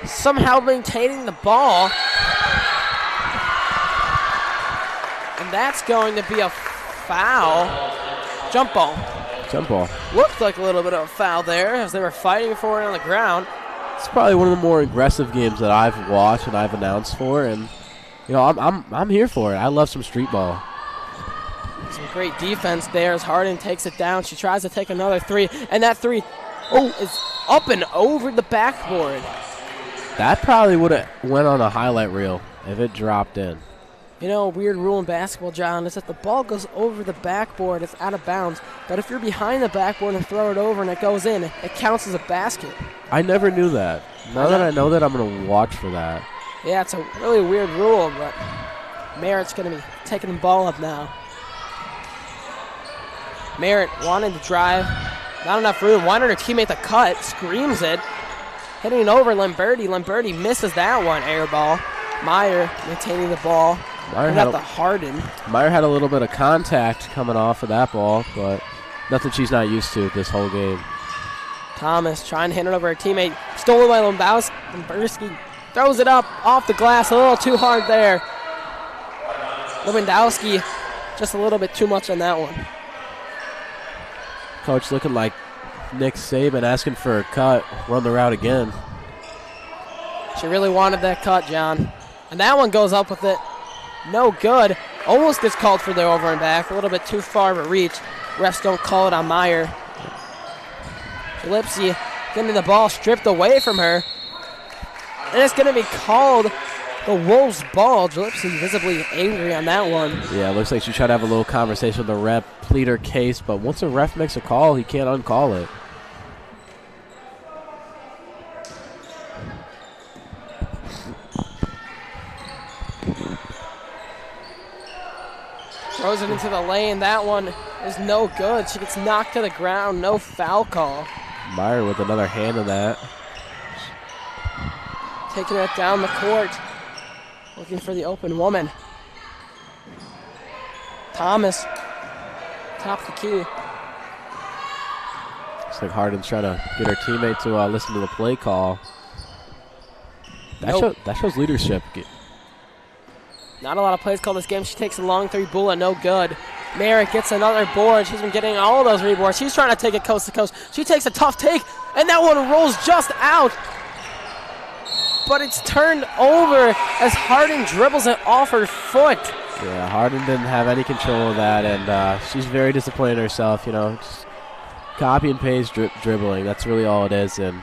Somehow maintaining the ball. And that's going to be a foul. Jump ball. Jump ball. Looked like a little bit of a foul there as they were fighting for it on the ground. It's probably one of the more aggressive games that I've watched and I've announced for, and you know I'm here for it. I love some street ball. Some great defense there as Harden takes it down. She tries to take another three, and that three is up and over the backboard. That probably would have went on a highlight reel if it dropped in. You know, a weird rule in basketball, John, is if the ball goes over the backboard, it's out of bounds. But if you're behind the backboard and throw it over and it goes in, it counts as a basket. I never knew that. Now that I know that, I'm going to watch for that. Yeah, it's a really weird rule, but Merritt's going to be taking the ball up now. Merritt wanted to drive. Not enough room. Wanted her teammate to cut. Screams it. Hitting it over Lamberti. Lamberti misses that one. Air ball. Meyer maintaining the ball. Meyer had a little bit of contact coming off of that ball, but nothing she's not used to this whole game. Thomas trying to hit it over her teammate. Stolen by Lamberti. Throws it up off the glass. A little too hard there. Lewandowski just a little bit too much on that one. Coach looking like Nick Saban asking for a cut. Run the route again. She really wanted that cut, John. And that one goes up with it. No good. Almost gets called for the over and back. A little bit too far of a reach. Refs don't call it on Meyer. Gillespie getting the ball stripped away from her. And it's going to be called the Wolves' ball. Gillespie visibly angry on that one. Yeah, it looks like she tried to have a little conversation with the ref, plead her case, but once a ref makes a call, he can't uncall it. Throws it into the lane. That one is no good. She gets knocked to the ground. No foul call. Meyer with another hand in that. Taking it down the court. Looking for the open woman. Thomas. Top the key. Looks like Harden's trying to get her teammate to listen to the play call. That shows leadership. Not a lot of plays called this game. She takes a long three. Bula, no good. Merritt gets another board. She's been getting all of those reboards. She's trying to take it coast to coast. She takes a tough take, and that one rolls just out. But it's turned over as Harden dribbles it off her foot. Yeah, Harden didn't have any control of that, and she's very disappointed in herself. You know, just copy and paste dribbling. That's really all it is. And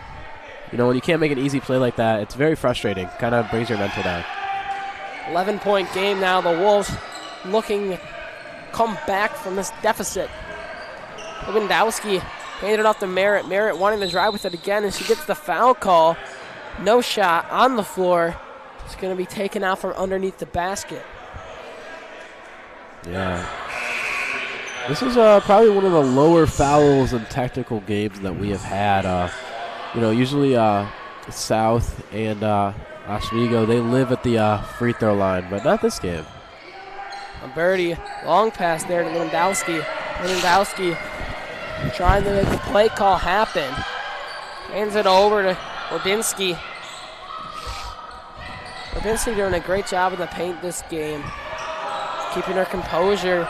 you know, when you can't make an easy play like that, it's very frustrating. Kind of brings your mental down. 11-point game now. The Wolves looking to come back from this deficit. Lewandowski handed it off to Merritt. Merritt wanting to drive with it again, and she gets the foul call. No shot on the floor. It's going to be taken out from underneath the basket. Yeah. This is probably one of the lower fouls and technical games that we have had. You know, usually South and Oswego, they live at the free throw line, but not this game. Birdie, long pass there to Lewandowski. Lewandowski trying to make the play call happen. Hands it over to Orbinski. Orbinski doing a great job in the paint this game. Keeping her composure.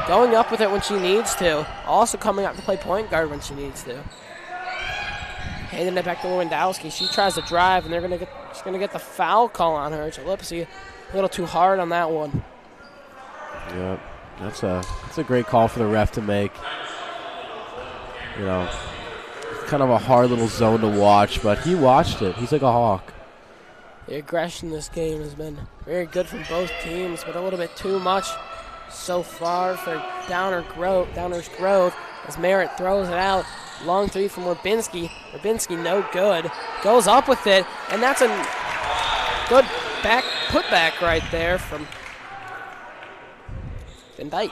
Going up with it when she needs to. Also coming out to play point guard when she needs to. Handing it back to Lewandowski. She tries to drive, and she's gonna get the foul call on her. Gillespie a little too hard on that one. Yep, that's a great call for the ref to make. You know, it's kind of a hard little zone to watch, but he watched it. He's like a hawk. The aggression in this game has been Very good from both teams, but a little bit too much so far for Downers Grove as Merritt throws it out. Long three from Rabinski. Rabinski no good. Goes up with it, and that's a good putback right there from Van Dyke.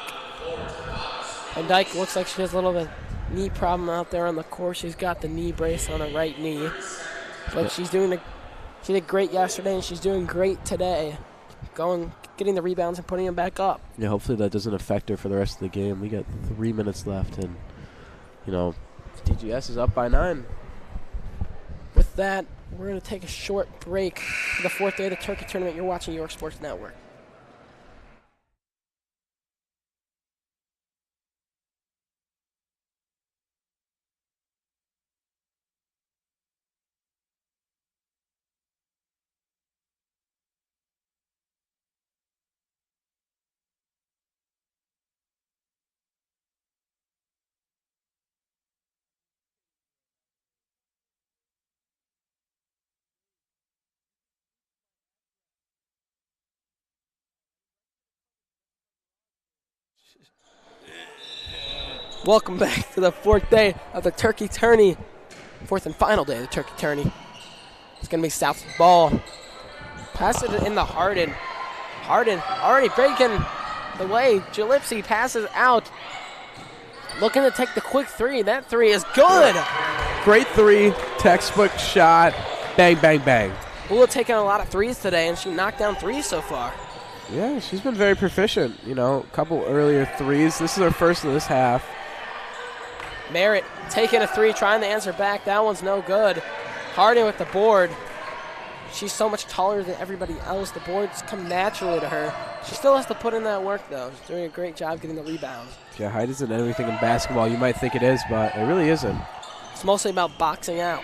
Van Dyke looks like she has a little bit knee problem out there on the court. She's got the knee brace on her right knee. But she did great yesterday, and she's doing great today. Getting the rebounds and putting them back up. Yeah, hopefully that doesn't affect her for the rest of the game. We got 3 minutes left, and, DGS is up by 9. With that, we're going to take a short break for the 4th day of the Turkey Tournament. You're watching York Sports Network. Welcome back to the 4th day of the Turkey Tourney. 4th and final day of the Turkey Tourney. It's going to be South's ball. Pass it in the Hardin. Hardin already breaking the way. Gillipsy passes out. Looking to take the quick three. That three is good. Great three. Textbook shot. Bang, bang, bang. Bula taking a lot of threes today, and she knocked down 3 so far. Yeah, she's been very proficient. A couple earlier threes. This is her first of this half. Merritt taking a 3, trying to answer back. That one's no good. Hardin with the board. She's so much taller than everybody else. The boards come naturally to her. She still has to put in that work, though. She's doing a great job getting the rebounds. Yeah, height isn't everything in basketball. You might think it is, but it really isn't. It's mostly about boxing out.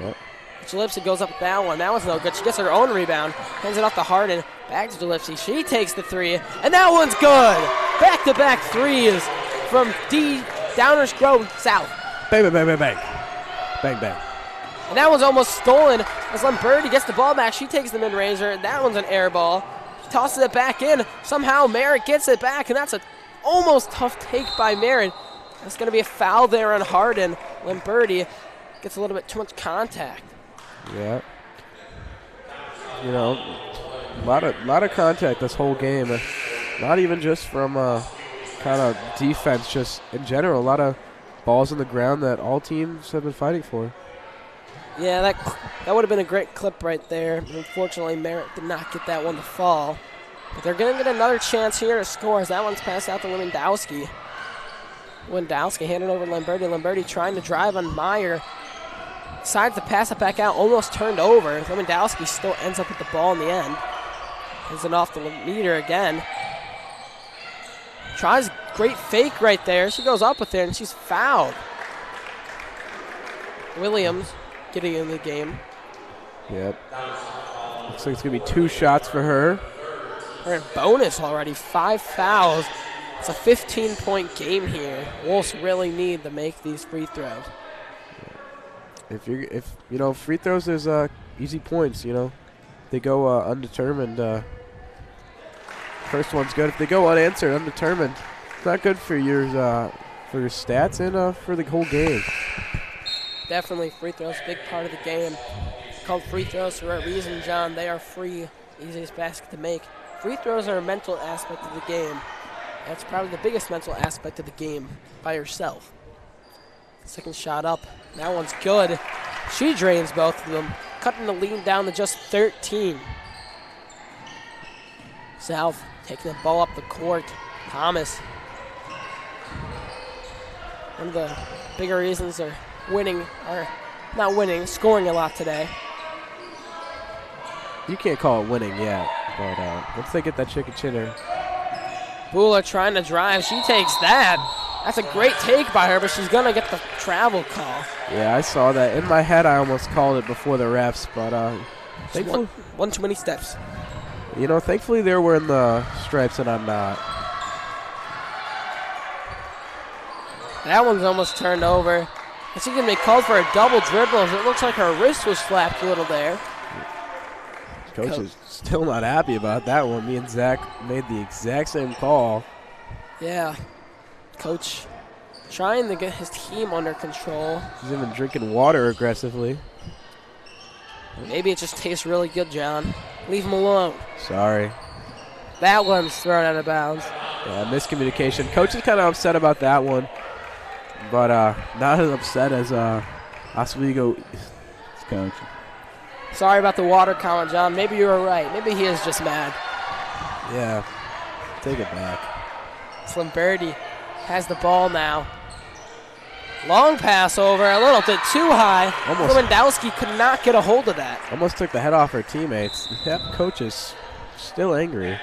Yep. Gillipsy goes up with that one. That one's no good. She gets her own rebound. Hands it off to Hardin. Back to Gillipsy. She takes the 3, and that one's good. Back-to-back threes from Downers Grove South. Bang, bang, bang, bang, bang. Bang, bang. And that one's almost stolen as Lamberti gets the ball back. She takes the mid-raiser, and that one's an air ball. She tosses it back in. Somehow Merritt gets it back, and that's an almost tough take by Merritt. That's going to be a foul there on Hardin. Lamberti gets a little bit too much contact. Yeah. A lot of contact this whole game. Not even just from kind of defense, just in general. A lot of balls on the ground that all teams have been fighting for. Yeah, that would have been a great clip right there. Unfortunately, Merritt did not get that one to fall. But they're going to get another chance here to score as that one's passed out to Lewandowski. Lewandowski handed over to Lamberti. Lamberti trying to drive on Meyer. Decides to pass it back out, almost turned over. Lewandowski still ends up with the ball in the end. Hands it off the meter again. Tries great fake right there. She goes up with it, and she's fouled. Williams getting in the game. Yep. Looks like it's going to be 2 shots for her. We're in bonus already. 5 fouls. It's a 15-point game here. Wolves really need to make these free throws. If free throws is easy points. They go undetermined. First one's good. If they go unanswered, undetermined, it's not good for your stats and for the whole game. Definitely, free throws big part of the game. Called free throws for a reason, John. They are free, easiest basket to make. Free throws are a mental aspect of the game. That's probably the biggest mental aspect of the game by herself. Second shot up. That one's good. She drains both of them, cutting the lead down to just 13. South taking the ball up the court. Thomas. One of the bigger reasons they're scoring a lot today. You can't call it winning yet, but once they get that chicken chinner. Bula trying to drive. She takes that. That's a great take by her, but she's going to get the travel call. Yeah, I saw that. In my head, I almost called it before the refs, but thankfully, one too many steps. Thankfully they're wearing the stripes and I'm not. That one's almost turned over. She's going to be called for a double dribble. It looks like her wrist was slapped a little there. Coach is still not happy about that one. Me and Zach made the exact same call. Yeah. Coach trying to get his team under control. He's even drinking water aggressively. Maybe it just tastes really good, John. Leave him alone. Sorry. That one's thrown out of bounds. Yeah, miscommunication. Coach is kind of upset about that one, but not as upset as Oswego coach. Sorry about the water comment, John. Maybe you were right. Maybe he is just mad. Yeah, take it back. Slim Birdie has the ball now. Long pass over, a little bit too high. Lewandowski could not get a hold of that. Almost took the head off her teammates. That coach is still angry.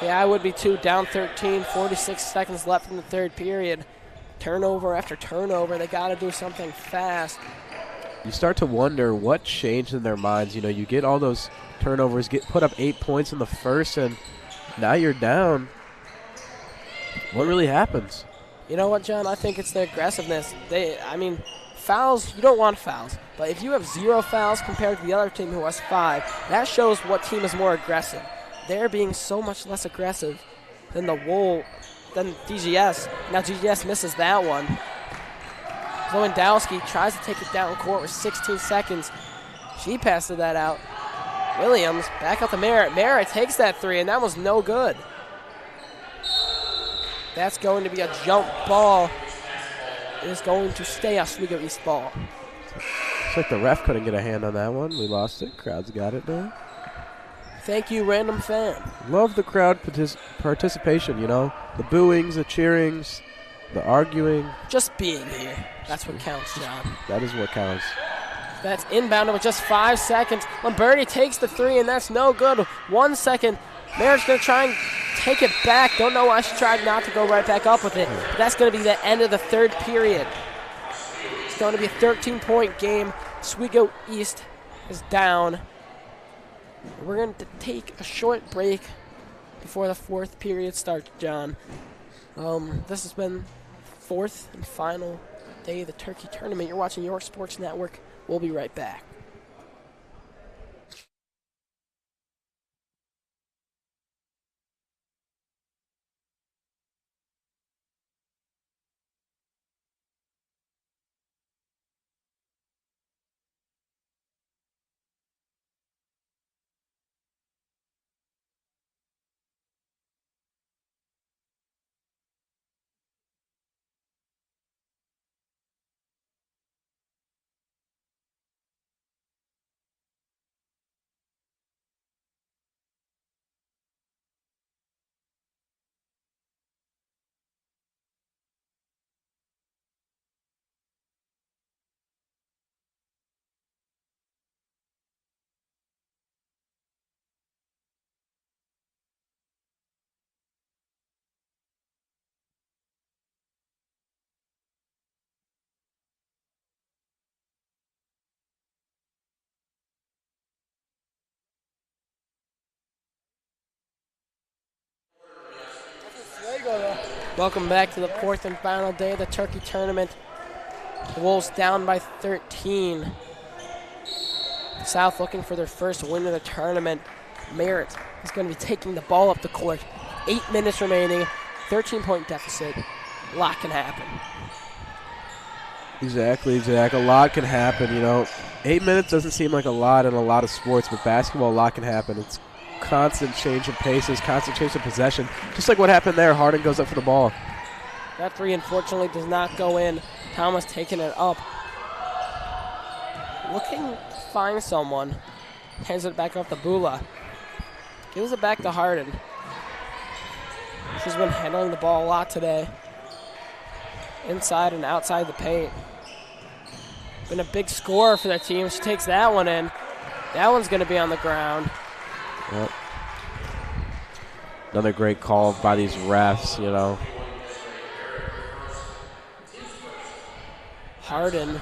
Yeah, I would be too. Down 13, 46 seconds left in the third period. Turnover after turnover. They got to do something fast. You start to wonder what changed in their minds. You know, you get all those turnovers, put up 8 points in the first, and now you're down. What really happens? You know what, John? I think it's the aggressiveness. Fouls, you don't want fouls. But if you have 0 fouls compared to the other team who has 5, that shows what team is more aggressive. They're being so much less aggressive than than DGS. Now DGS misses that one. Lewandowski tries to take it down court with 16 seconds. She passes that out. Williams back out to Merritt. Merritt takes that 3, and that was no good. That's going to be a jump ball. It is going to stay Oswego East ball. Looks like the ref couldn't get a hand on that one. We lost it. Crowd's got it now. Thank you, random fan. Love the crowd participation, you know. The booings, the cheerings, the arguing. Just being here. That's what counts, John. That is what counts. That's inbounded with just 5 seconds. Lamberti takes the 3, and that's no good. 1 second. Merritt's going to try and take it back. Don't know why she tried not to go right back up with it. But that's going to be the end of the third period. It's going to be a 13-point game. Oswego East is down. We're going to take a short break before the fourth period starts, John. This has been fourth and final day of the Turkey Tournament. You're watching York Sports Network. We'll be right back. Welcome back to the fourth and final day of the Turkey Tournament. The Wolves down by 13. South looking for their first win of the tournament. Merritt is going to be taking the ball up the court. 8 minutes remaining, 13-point deficit. A lot can happen. Exactly, Jack. A lot can happen, you know. 8 minutes doesn't seem like a lot in a lot of sports, but basketball, a lot can happen. It's constant change of paces, constant change of possession. Just like what happened there, Harden goes up for the ball. That 3, unfortunately, does not go in. Thomas taking it up. Looking to find someone. Hands it back off to Bula. Gives it back to Harden. She's been handling the ball a lot today. Inside and outside the paint. Been a big scorer for the team. She takes that one in. That one's going to be on the ground. Yep. Another great call by these refs, you know. Harden,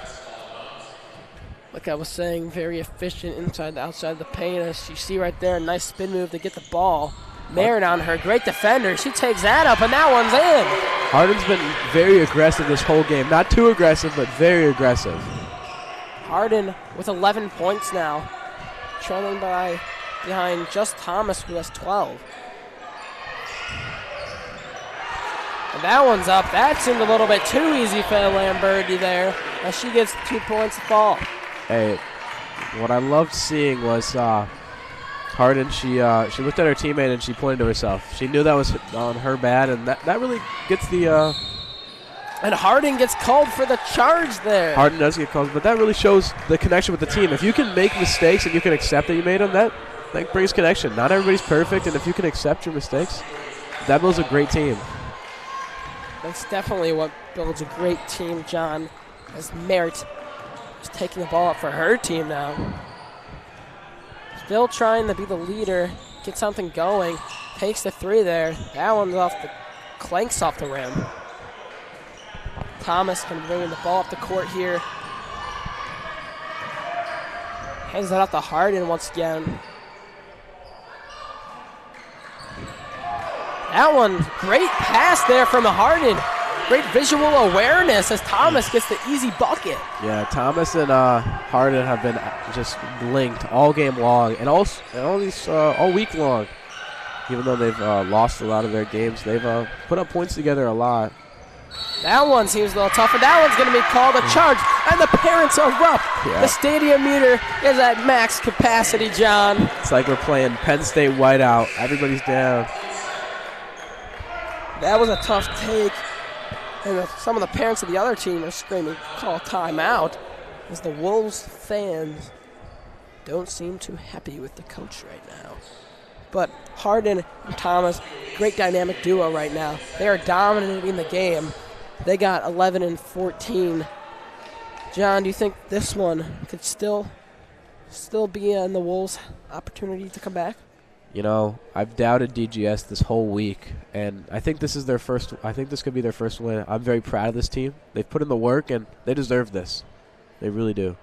like I was saying, very efficient inside and outside the paint. As you see right there, a nice spin move to get the ball. Merritt on her, great defender. She takes that up, and that one's in. Harden's been very aggressive this whole game. Not too aggressive, but very aggressive. Harden with 11 points now, trailing by behind just Thomas, who has 12. And that one's up. That seemed a little bit too easy for Lamberti there, as she gets 2 points to fall. Hey, what I loved seeing was Harden. She looked at her teammate and she pointed to herself. She knew that was on her bad, and that really gets the. And Harden gets called for the charge there. Harden does get called, but that really shows the connection with the team. If you can make mistakes and you can accept that you made them, that brings connection. Not everybody's perfect, and if you can accept your mistakes, that builds a great team. That's definitely what builds a great team, John, as Merritt is taking the ball up for her team now. Still trying to be the leader, get something going. Takes the 3 there. That one's clanks off the rim. Thomas can bring the ball up the court here. Hands it off to Harden once again. That one, great pass there from Harden. Great visual awareness as Thomas gets the easy bucket. Yeah, Thomas and Harden have been just linked all game long and all week long. Even though they've lost a lot of their games, they've put up points together a lot. That one seems a little tougher. That one's going to be called a charge, and the parents are up. Yeah. The stadium meter is at max capacity, John. It's like we're playing Penn State whiteout. Everybody's down. That was a tough take. And some of the parents of the other team are screaming, call timeout, as the Wolves fans don't seem too happy with the coach right now. But Harden and Thomas, great dynamic duo right now. They are dominating the game. They got 11 and 14. John, do you think this one could still be in the Wolves' opportunity to come back? You know, I've doubted DGS this whole week, and I think this is their first. I think this could be their first win. I'm very proud of this team. They've put in the work, and they deserve this. They really do.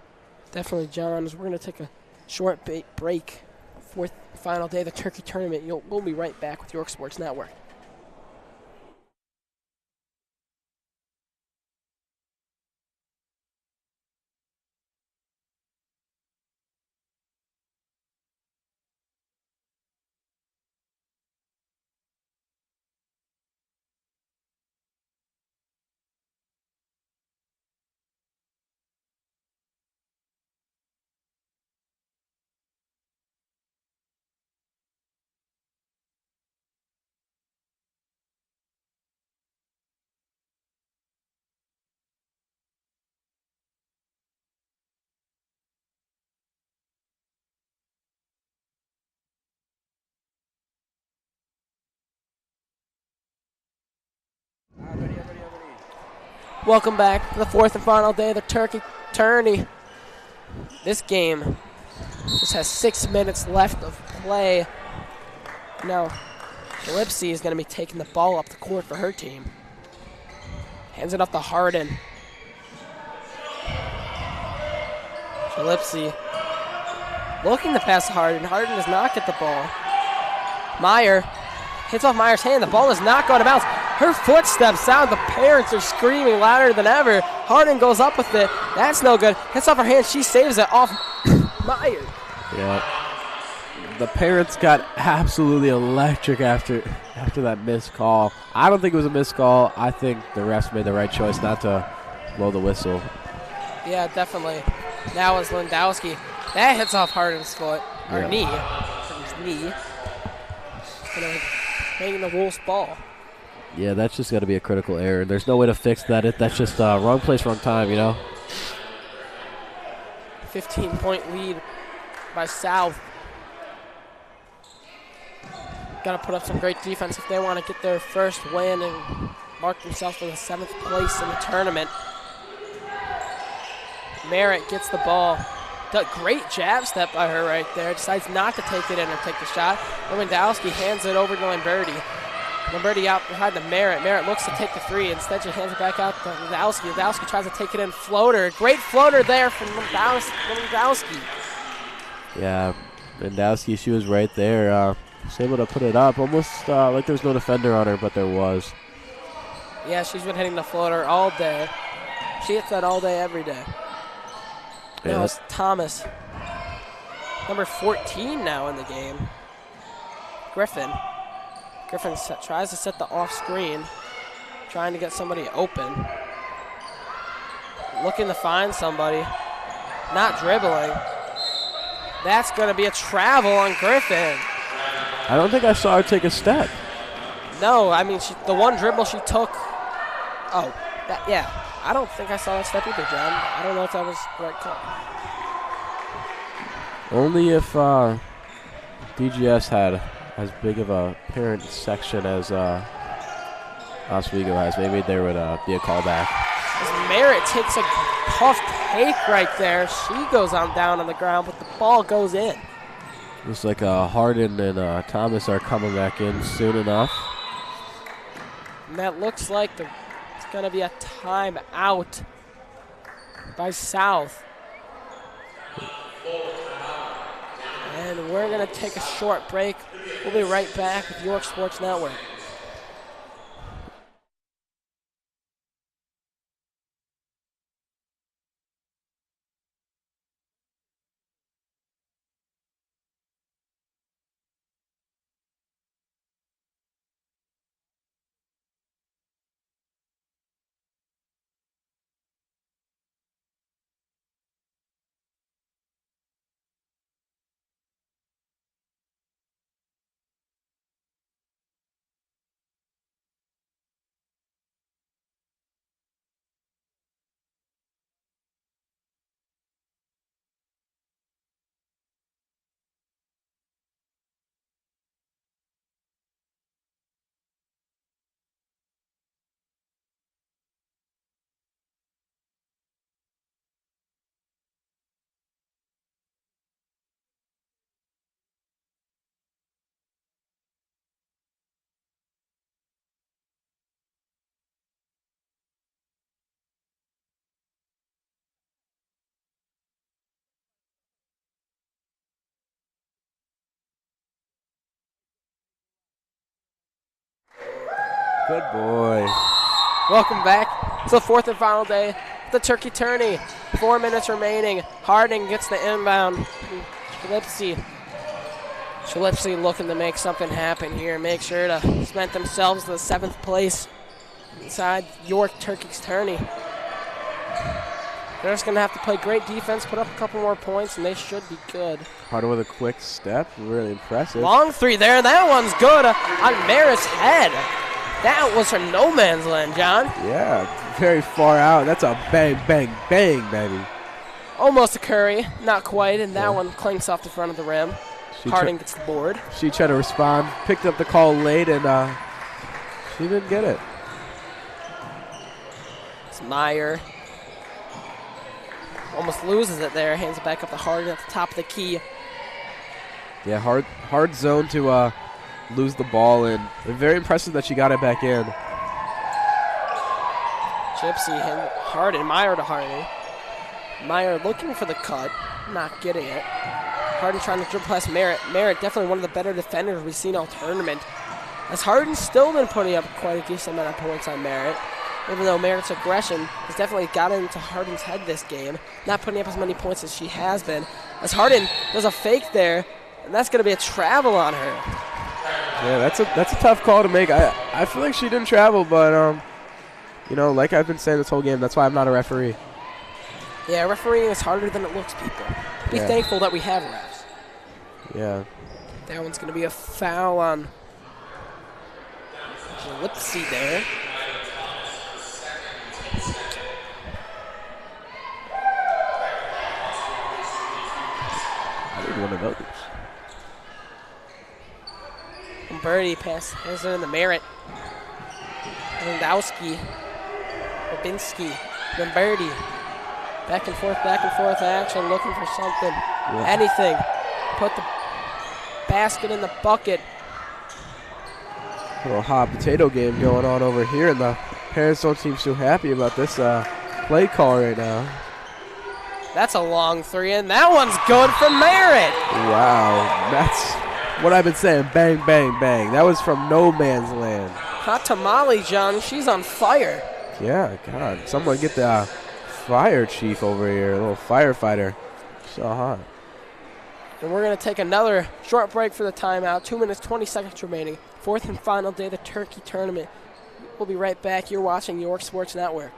Definitely, John. We're going to take a short break. Fourth final day of the Turkey Tournament. We'll be right back with York Sports Network. Welcome back to the fourth and final day of the Turkey Tourney. This game just has 6 minutes left of play. Now, Lipsy is going to be taking the ball up the court for her team. Hands it off to Harden. Lipsy looking to pass Harden. Harden does not get the ball. Meyer hits off Meyer's hand. The ball is not going to bounce. Her footsteps sound. The parents are screaming louder than ever. Harden goes up with it. That's no good. Hits off her hand. She saves it off Meyer. Yeah. The parents got absolutely electric after that missed call. I don't think it was a missed call. I think the refs made the right choice not to blow the whistle. Yeah, definitely. Now is Lewandowski. That hits off Harden's foot. Or knee. Harden's knee. Making the Wolves' ball. Yeah, that's just got to be a critical error. There's no way to fix that. That's just wrong place, wrong time, you know? 15-point lead by South. Got to put up some great defense if they want to get their first win and mark themselves for the 7th place in the tournament. Merritt gets the ball. Great jab step by her right there. Decides not to take it in or take the shot. Lewandowski hands it over to Lamberti. Lamberti out behind the Merritt. Merritt looks to take the three. Instead, she hands it back out to Lewandowski. Lewandowski tries to take it in. Floater. Great floater there from Lewandowski. Yeah, Lewandowski, she was right there. Was able to put it up. Almost like there was no defender on her, but there was. Yeah, she's been hitting the floater all day. She hits that all day, every day. Yeah, now it's Thomas. number 14 now in the game. Griffin. Griffin tries to set the off screen, trying to get somebody open. Looking to find somebody. Not dribbling. That's going to be a travel on Griffin. I don't think I saw her take a step. No, I mean, the one dribble she took. Oh, yeah. I don't think I saw that step either, John. I don't know if that was the right call. Only if DGS had as big of a parent section as Oswego has. Maybe there would be a callback. As Merritt takes a tough take right there. She goes on down on the ground, but the ball goes in. Looks like Harden and Thomas are coming back in soon enough. And that looks like it's going to be a timeout by South. And we're going to take a short break. We'll be right back with York Sports Network. Good boy. Welcome back to the fourth and final day of the Turkey Tourney. 4 minutes remaining. Harding gets the inbound. Shilipsy looking to make something happen here. Make sure to cement themselves to the 7th place inside York Turkey's Tourney. They're just going to have to play great defense, put up a couple more points, and they should be good. Harding with a quick step. Really impressive. Long three there. That one's good on Merritt's head. That was from no man's land, John. Yeah, very far out. That's a bang, bang, bang, baby. Almost a Curry, not quite, and that one clinks off the front of the rim. Harding gets the board. She tried to respond, picked up the call late, and she didn't get it. It's Meyer. Almost loses it there, hands it back up to Harding at the top of the key. Yeah, hard zone to lose the ball, and very impressive that she got it back in. Gypsy and Harding, Meyer to Harding. Meyer looking for the cut, not getting it. Harding trying to dribble past Merritt. Merritt definitely one of the better defenders we've seen all tournament. As Harding's still been putting up quite a decent amount of points on Merritt, even though Merritt's aggression has definitely gotten into Harding's head this game, not putting up as many points as she has been. As Harding does a fake there, and that's going to be a travel on her. Yeah, that's a tough call to make. I feel like she didn't travel, but you know, like I've been saying this whole game, that's why I'm not a referee. Yeah, refereeing is harder than it looks, people. Be thankful that we have refs. Yeah. That one's going to be a foul on Lipsy there. I need one of those. Birdie has her in the Merritt. Lewandowski. Babinski. Then Birdie. Back and forth action, looking for something. Yeah. Anything. Put the basket in the bucket. A little hot potato game going on over here, and the parents don't seem too happy about this play call right now. That's a long three, and that one's good from Merritt. Wow, that's what I've been saying. Bang, bang, bang. That was from no man's land. Hot tamale, John. She's on fire. Yeah, God. Someone get the fire chief over here, a little firefighter. So hot. And we're going to take another short break for the timeout. 2 minutes, 20 seconds remaining. Fourth and final day of the Turkey Tournament. We'll be right back. You're watching York Sports Network.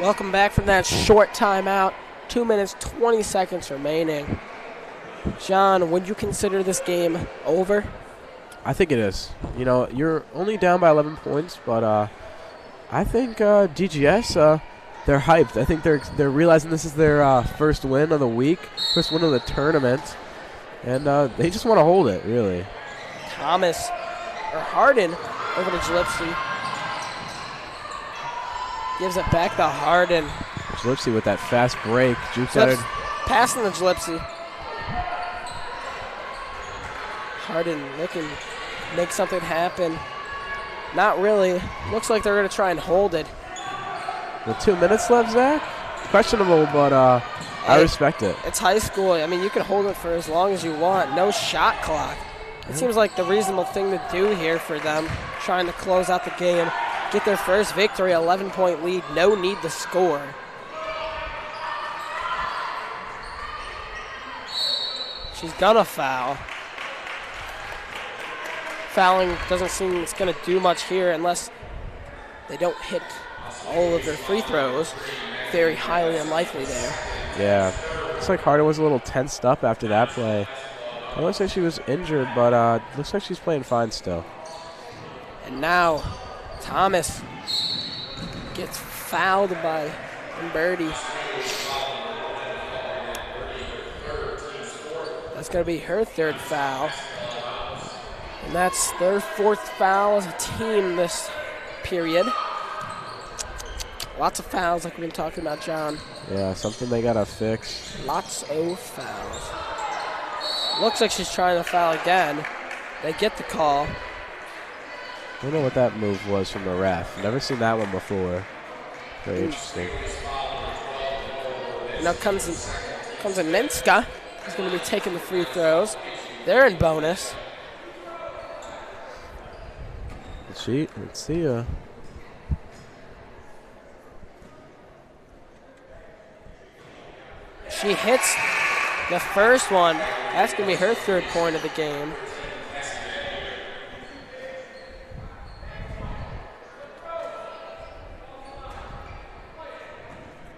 Welcome back from that short timeout. 2 minutes, 20 seconds remaining. John, would you consider this game over? I think it is. You know, you're only down by 11 points, but I think DGS, they're hyped. I think they're realizing this is their first win of the week, first win of the tournament, and they just want to hold it, really. Harden over to Gillespie. Gives it back to Harden. Gillespie with that fast break. Passing to Gillespie. Harden looking to make something happen. Not really. Looks like they're going to try and hold it. With 2 minutes left, Zach? Questionable, but I respect it. It's high school. I mean, you can hold it for as long as you want. No shot clock. It seems like the reasonable thing to do here for them, trying to close out the game. Get their first victory, 11-point lead. No need to score. She's gonna foul. Fouling doesn't seem it's gonna do much here unless they don't hit all of their free throws. Very highly unlikely there. Yeah. Looks like Harden was a little tensed up after that play. It looks like she was injured, but looks like she's playing fine still. And now Thomas gets fouled by Birdie. That's going to be her third foul. And that's their fourth foul as a team this period. Lots of fouls like we've been talking about, John. Yeah, something they got to fix. Lots of fouls. Looks like she's trying to foul again. They get the call. I don't know what that move was from the ref. Never seen that one before. Very interesting. Now comes in Minska. He's going to be taking the free throws. They're in bonus. Let's see. She hits the first one. That's going to be her third point of the game.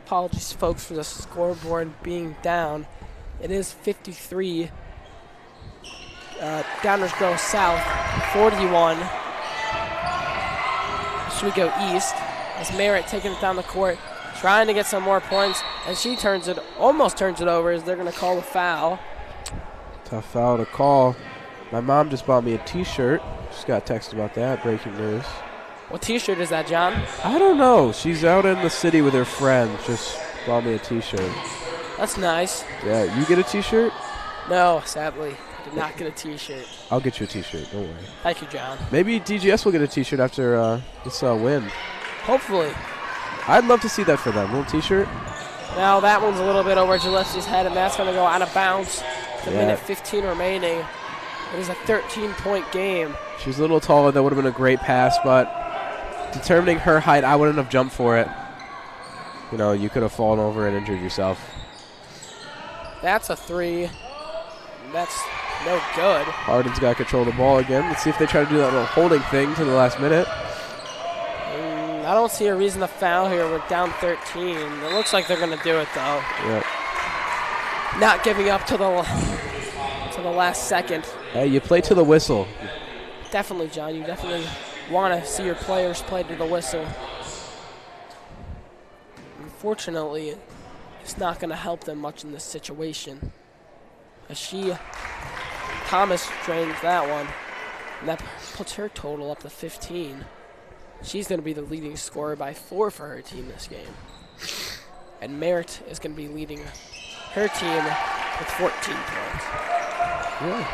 Apologies, folks, for the scoreboard being down. It is 53. Downers Grove South, 41. Oswego East. As Merritt taking it down the court, trying to get some more points, and she almost turns it over as they're going to call a foul. Tough foul to call. My mom just bought me a T-shirt. Just got a text about that. Breaking news. What T-shirt is that, John? I don't know. She's out in the city with her friend. Just bought me a T-shirt. That's nice. Yeah, you get a T-shirt? No, sadly. I did not get a T-shirt. I'll get you a T-shirt. Don't worry. Thank you, John. Maybe DGS will get a T-shirt after this win. Hopefully. I'd love to see that for them. A little T-shirt. Now that one's a little bit over Gillespie's head, and that's going to go out of bounds. With a minute 15 remaining. It is a 13-point game. She's a little taller. That would have been a great pass, but determining her height, I wouldn't have jumped for it. You know, you could have fallen over and injured yourself. That's a three. That's no good. Harden's got control of the ball again. Let's see if they try to do that little holding thing to the last minute. I don't see a reason to foul here. We're down 13. It looks like they're going to do it, though. Yep. Not giving up to the last second. Hey, you play to the whistle. Definitely, John. You definitely want to see your players play to the whistle. Unfortunately, it's not going to help them much in this situation. As Thomas drains that one, and that puts her total up to 15. She's going to be the leading scorer by 4 for her team this game. And Merritt is going to be leading her team with 14 points. Yeah.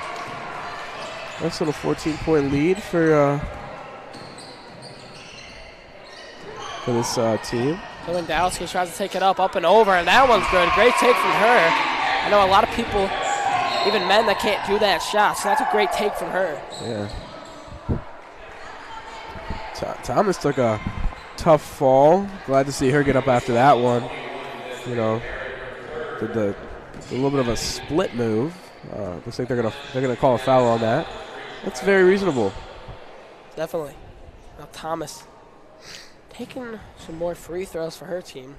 Nice little 14-point lead for this team. Lewandowski tries to take it up and over, and that one's good. Great take from her. I know a lot of people, even men, that can't do that shot, so that's a great take from her. Yeah. Thomas took a tough fall. Glad to see her get up after that one. You know, did a little bit of a split move. Looks like they're gonna call a foul on that. That's very reasonable. Definitely. Now Thomas taking some more free throws for her team,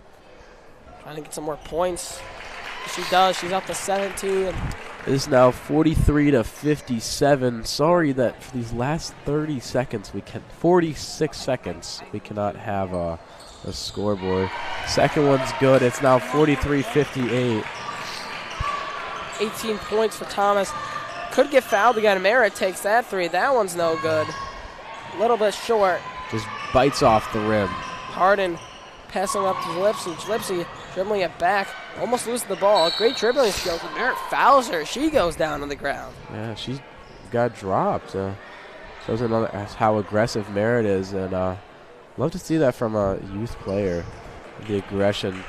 trying to get some more points. She does. She's up to 17. It is now 43-57. Sorry that for these last 46 seconds, we cannot have a scoreboard. Second one's good. It's now 43-58. 18 points for Thomas. Could get fouled again. Merritt takes that three. That one's no good. A little bit short. Just bites off the rim. Harden passing up to Lipsy. Lipsy dribbling it back. Almost loses the ball. Great dribbling skills. Merritt fouls her. She goes down on the ground. Yeah, she got dropped. Shows how aggressive Merritt is. And love to see that from a youth player. The aggression.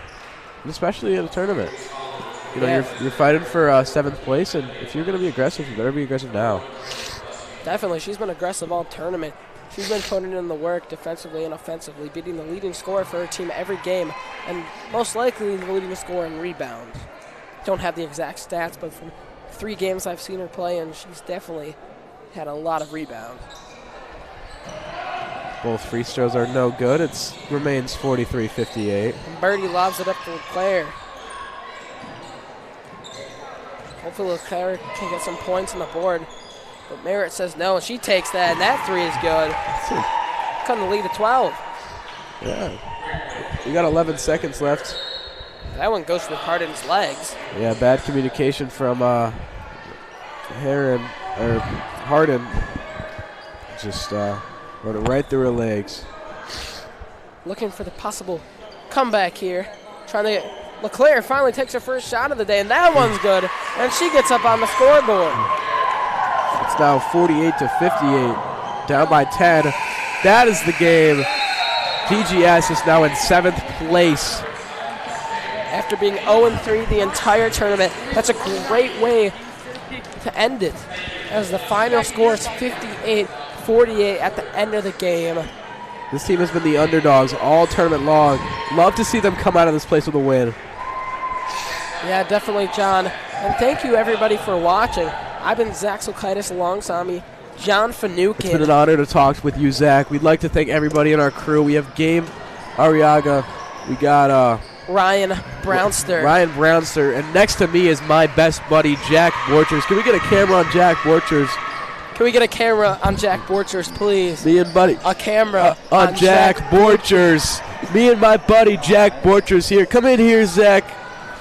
And especially in a tournament. You know, you're fighting for 7th place, and if you're going to be aggressive, you better be aggressive now. Definitely. She's been aggressive all tournament. She's been putting in the work defensively and offensively, beating the leading scorer for her team every game, and most likely the leading scorer in rebounds. Don't have the exact stats, but from 3 games I've seen her play, and she's definitely had a lot of rebounds. Both free throws are no good. It remains 43-58. And Birdie lobs it up to LeClaire. Hopefully LeClaire can get some points on the board. But Merritt says no, and she takes that, and that three is good. Cutting the lead to 12. Yeah. We got 11 seconds left. That one goes through Harden's legs. Yeah, bad communication from Harden. Just run it right through her legs. Looking for the possible comeback here. Trying to get LeClaire finally takes her first shot of the day, and that one's good. And she gets up on the scoreboard. It's now 48-58, down by 10. That is the game. DGS is now in 7th place. After being 0-3 the entire tournament, that's a great way to end it. As the final score is 58-48 at the end of the game. This team has been the underdogs all tournament long. Love to see them come out of this place with a win. Yeah, definitely, John. And thank you, everybody, for watching. I've been Zach Sulkaitis, alongside me, John Finucane. It's been an honor to talk with you, Zach. We'd like to thank everybody in our crew. We have Game Arriaga. We got Ryan Brownster. And next to me is my best buddy, Jack Borchers. Can we get a camera on Jack Borchers? Can we get a camera on Jack Borchers, please? Me and buddy. A camera on Jack Borchers. Me and my buddy, Jack Borchers here. Come in here, Zach.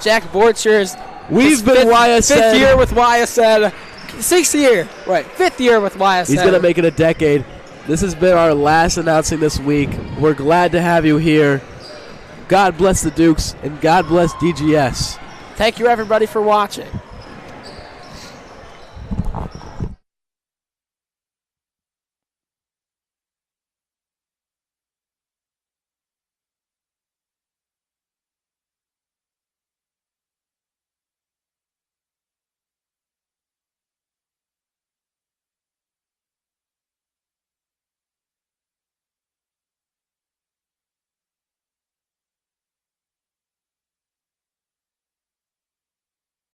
Jack Borchers. We've been YSN. 5th year with YSN. 6th year. Right. 5th year with YSN. He's going to make it a decade. This has been our last announcing this week. We're glad to have you here. God bless the Dukes, and God bless DGS. Thank you, everybody, for watching.